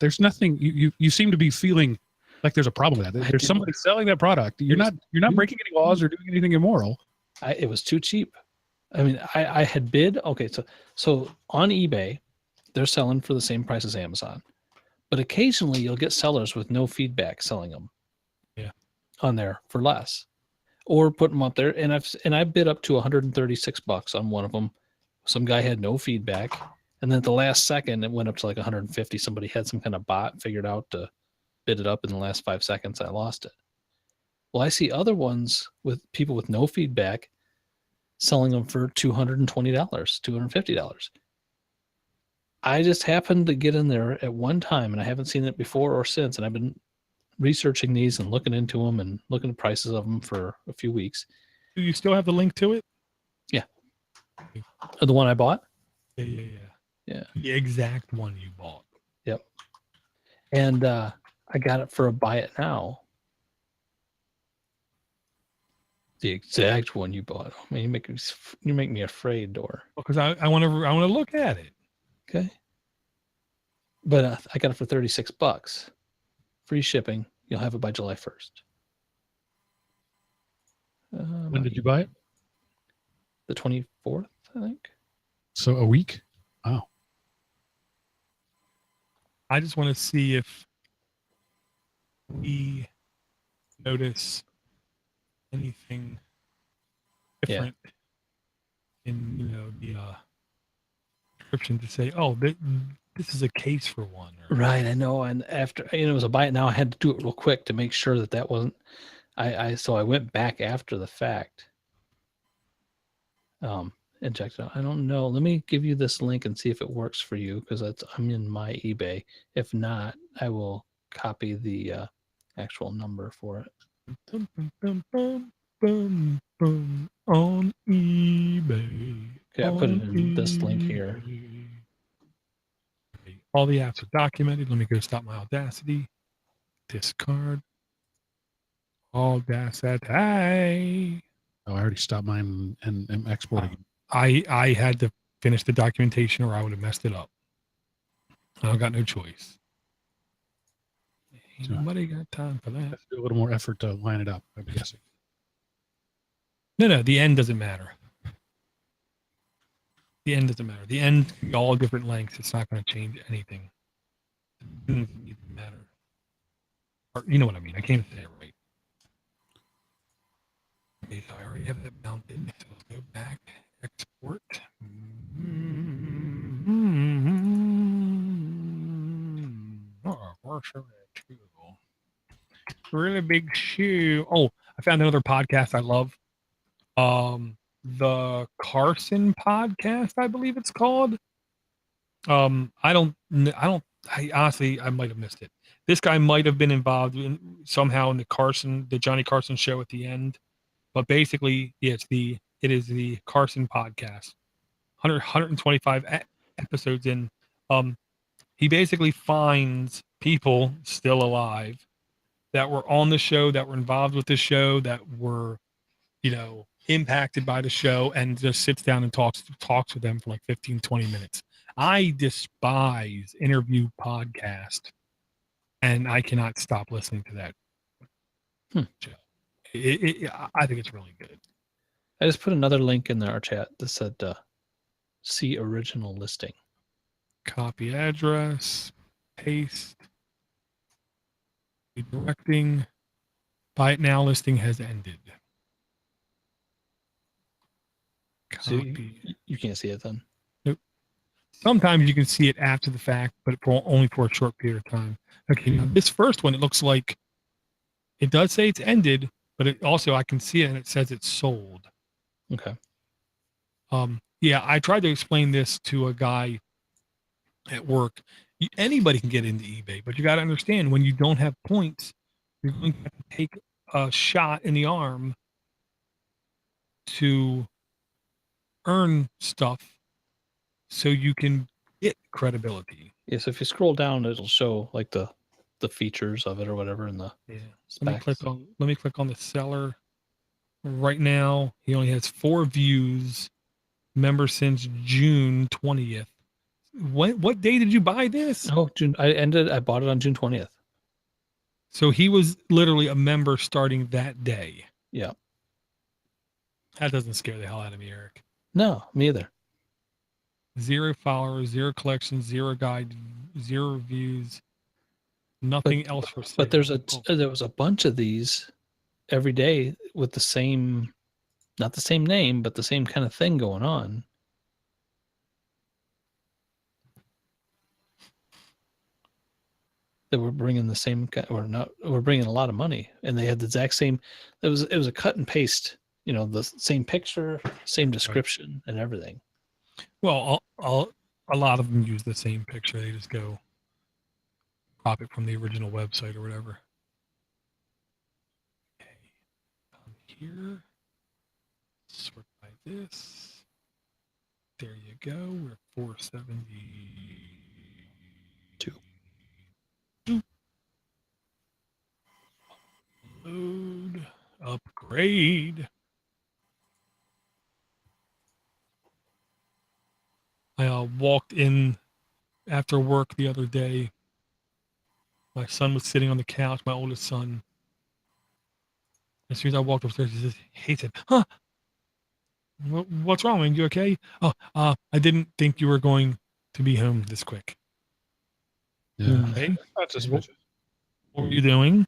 there's nothing you seem to be feeling like there's a problem with that. There's somebody selling that product. You're not breaking any laws or doing anything immoral. It was too cheap. I mean, I had bid. Okay, so on eBay, they're selling for the same price as Amazon, but occasionally you'll get sellers with no feedback selling them. Yeah. On there for less, or put them up there. And I bid up to $136 on one of them. Some guy had no feedback, and then at the last second it went up to like 150. Somebody had some kind of bot figured out to bid it up in the last 5 seconds. I lost it. Well, I see other ones with people with no feedback selling them for $220, $250. I just happened to get in there at one time, and I haven't seen it before or since. And I've been researching these and looking into them and looking at prices of them for a few weeks. Do you still have the link to it? Yeah. The one I bought? Yeah. The exact one you bought. Yep. And I got it for a buy it now. The exact one you bought. Oh, man, you make me afraid, Door. Because I want to look at it. Okay. But I got it for $36. Free shipping. You'll have it by July 1st. When did you buy it? The 24th, I think. So a week? Wow. I just want to see if we notice anything different in the description to say, oh, this is a case for one. Right, I know. And after it was a buy it now, I had to do it real quick to make sure that wasn't. So I went back after the fact. And checked it out. I don't know. Let me give you this link and see if it works for you, because I'm in my eBay. If not, I will copy the actual number for it. On eBay. Okay, I put it in this link here. All the apps are documented. Let me go stop my Audacity. Discard. Audacity. Oh, I already stopped mine and am exporting. I had to finish the documentation or I would have messed it up. I got no choice. Ain't nobody got time for that. Have to do a little more effort to line it up, I'm guessing. No, the end doesn't matter. The end doesn't matter. The end, all different lengths. It's not going to change anything. It doesn't even matter. Or, you know what I mean? I can't say it right. Okay, so I already have that mounted. So let's go back. Export. Oh, where should I go? Really big shoe. Oh, I found another podcast I love. The Carson podcast, I believe it's called. I honestly, I might have missed it. This guy might have been involved somehow in the Johnny Carson show at the end, but basically, it is the Carson podcast. 125 episodes in. He basically finds people still alive that were on the show, that were involved with the show, that were, impacted by the show, and just sits down and talks with them for like 15, 20 minutes. I despise interview podcast, and I cannot stop listening to that show. I think it's really good. I just put another link in our chat that said see original listing. Copy address, paste, redirecting. Buy it now listing has ended. Copy. So you can't see it then? Nope. Sometimes you can see it after the fact, but only for a short period of time. Okay, now this first one, it looks like it does say it's ended, but it also, I can see it and it says it's sold. Okay. Yeah, I tried to explain this to a guy at work. Anybody can get into eBay, but you got to understand, when you don't have points, you're going to have to take a shot in the arm to earn stuff so you can get credibility. Yeah, so if you scroll down, it'll show like the features of it or whatever in the specs. Let me click on the seller. Right now, he only has 4 views. Member since June 20th. What day did you buy this? Oh, June. I bought it on June 20th. So he was literally a member starting that day. Yeah. That doesn't scare the hell out of me, Eric. No, me either. 0 followers, 0 collections, 0 guide, 0 reviews, nothing else for sale. But there was a bunch of these every day with the same, not the same name, but the same kind of thing going on. That were bringing the same, or not, were bringing a lot of money, and they had the exact same. It was a cut and paste, the same picture, same description, and everything. Well, a lot of them use the same picture. They just go copy it from the original website or whatever. Okay, come here. Sort by this. There you go. We're 472. Load. Upgrade. I walked in after work the other day. My son was sitting on the couch, my oldest son. As soon as I walked upstairs, he said, huh? What's wrong, man? You okay? Oh, I didn't think you were going to be home this quick. Yeah. Okay. That's just what were you doing?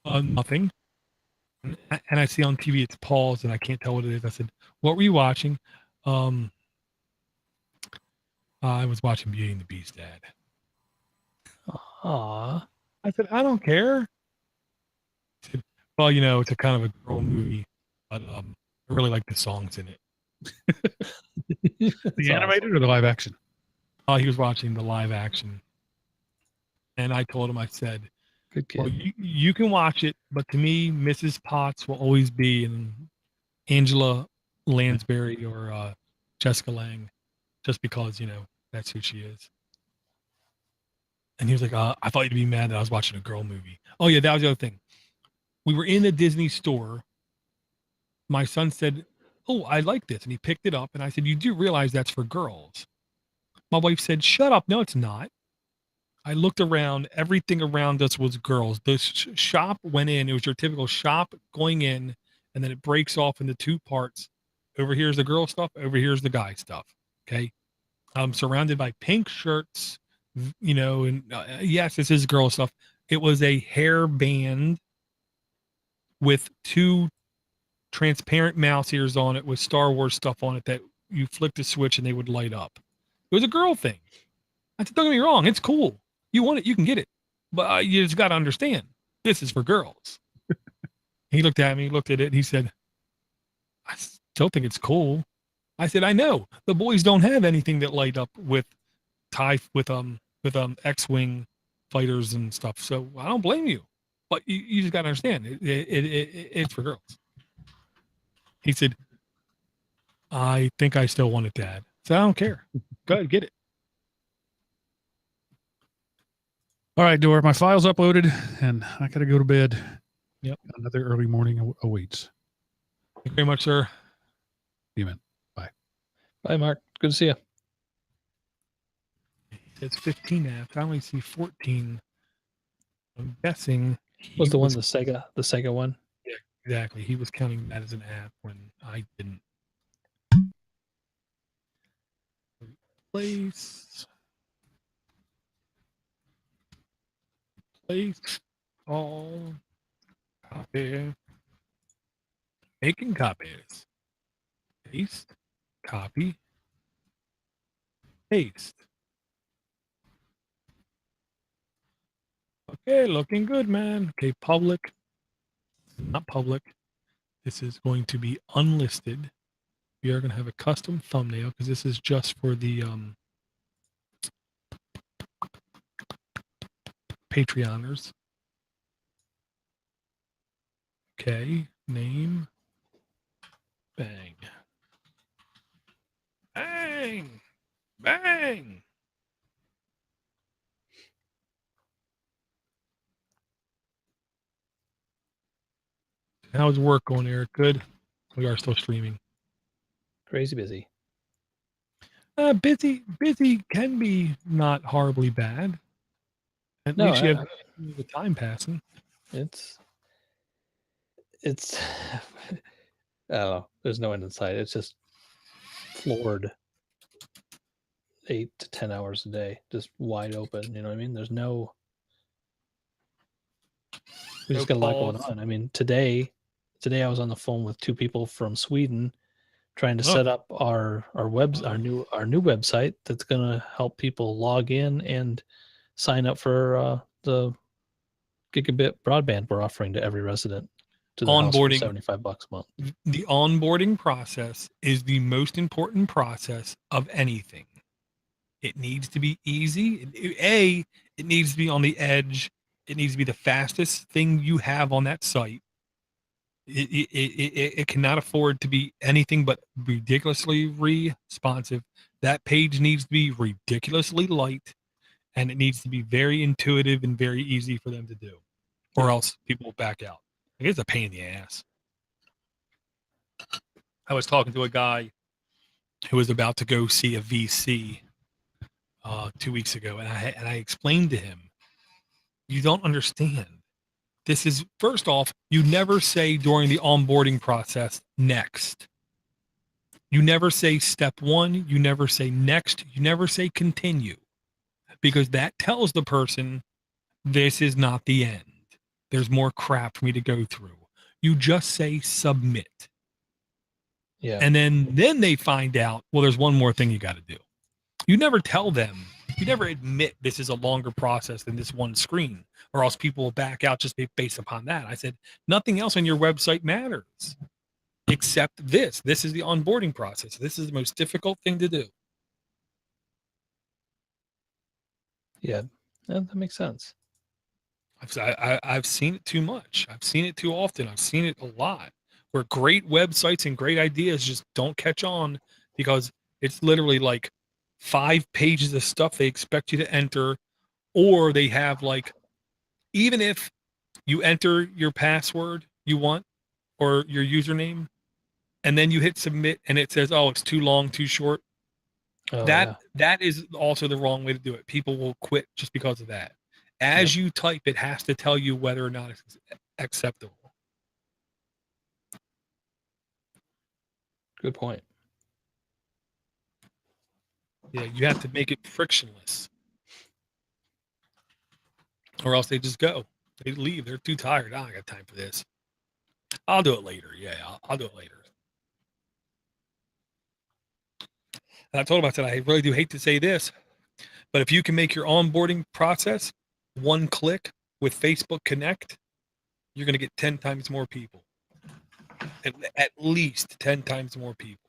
Nothing. And I see on TV it's paused, and I can't tell what it is. I said, what were you watching? I was watching Beauty and the Beast, Dad. Aw. I said, I don't care. I said, well, it's a kind of a girl movie, but I really like the songs in it. The animated or the live action? He was watching the live action. And I told him, I said, good kid. Well, you can watch it, but to me, Mrs. Potts will always be in Angela Lansbury or Jessica Lange, just because, that's who she is. And he was like, I thought you'd be mad that I was watching a girl movie. Oh, yeah, that was the other thing. We were in a Disney store. My son said, oh, I like this. And he picked it up. And I said, you do realize that's for girls. My wife said, shut up. No, it's not. I looked around. Everything around us was girls. The shop went in. It was your typical shop going in. And then it breaks off into 2 parts. Over here's the girl stuff. Over here's the guy stuff. Okay. I'm surrounded by pink shirts, and yes, this is girl stuff. It was a hair band with 2 transparent mouse ears on it with Star Wars stuff on it that you flicked a switch and they would light up. It was a girl thing. I said, don't get me wrong. It's cool. You want it, you can get it. But you just got to understand, this is for girls. He looked at me, looked at it, and he said, I still think it's cool. I said, I know. The boys don't have anything that light up with X-Wing fighters and stuff. So I don't blame you. But you just got to understand, it's for girls. He said, I think I still want it, Dad. So I don't care. Go ahead, get it. All right, Dor, my file's uploaded, and I got to go to bed. Yep. Another early morning awaits. Thank you very much, sir. See you, man. Bye. Bye, Mark. Good to see you. It's 15 apps. I only see 14. I'm guessing. Was the Sega one? Yeah, exactly. He was counting that as an app when I didn't. Place all copy. Making copies. Paste. Copy. Paste. Okay, looking good, man. Okay, public. Not public. This is going to be unlisted. We are going to have a custom thumbnail because this is just for the Patreoners. Okay, name. Bang. Bang. Bang. how's work going, Eric? Good. We are still streaming. Crazy busy. Busy can be not horribly bad. At least you have the time passing. It's I don't know. There's no end in sight. It's just floored 8 to 10 hours a day, just wide open. You know what I mean? There's no. We just got a lot going on. I mean, today I was on the phone with 2 people from Sweden, trying to set up our new website that's going to help people log in and sign up for the gigabit broadband we're offering to every resident to the house for $75 a month. The onboarding process is the most important process of anything. It needs to be easy. It needs to be on the edge. It needs to be the fastest thing you have on that site. It cannot afford to be anything but ridiculously responsive. That page needs to be ridiculously light, and it needs to be very intuitive and very easy for them to do, or else people will back out. It's a pain in the ass. I was talking to a guy who was about to go see a VC 2 weeks ago, and I explained to him, you don't understand. This is, first off, you never say during the onboarding process, next. You never say step 1. You never say next. You never say continue, because that tells the person this is not the end. There's more crap for me to go through. You just say submit. Yeah. And then they find out, well, there's one more thing you got to do. You never tell them, you never admit this is a longer process than this one screen, or else people will back out just based upon that. I said, nothing else on your website matters except this. This is the onboarding process. This is the most difficult thing to do. Yeah, that makes sense. I've seen it too much. I've seen it too often. I've seen it a lot where great websites and great ideas just don't catch on because it's literally like 5 pages of stuff they expect you to enter, or they have like, even if you enter your password you want or your username and then you hit submit and it says, oh, it's too long, too short. That is also the wrong way to do it. People will quit just because of that. As you type, it has to tell you whether or not it's acceptable. Good point. Yeah, you have to make it frictionless. Or else they just go. They leave. They're too tired. I don't got time for this. I'll do it later. Yeah, I'll do it later. And I told him, I said, I really do hate to say this, but if you can make your onboarding process one click with Facebook Connect, you're going to get 10 times more people. At least 10 times more people.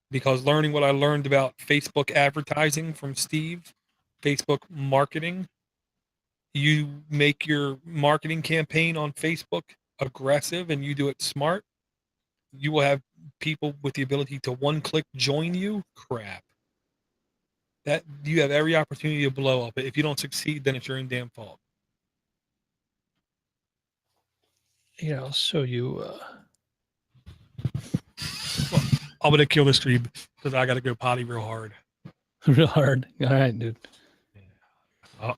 Because learning what I learned about Facebook advertising from Steve, Facebook marketing, you make your marketing campaign on Facebook aggressive and you do it smart, you will have people with the ability to one click join you. Crap. That you have every opportunity to blow up. If you don't succeed, then it's your own damn fault. Yeah, I'll show you. Well, I'm gonna kill this stream because I got to go potty real hard. Real hard. All right, dude. Yeah. I'll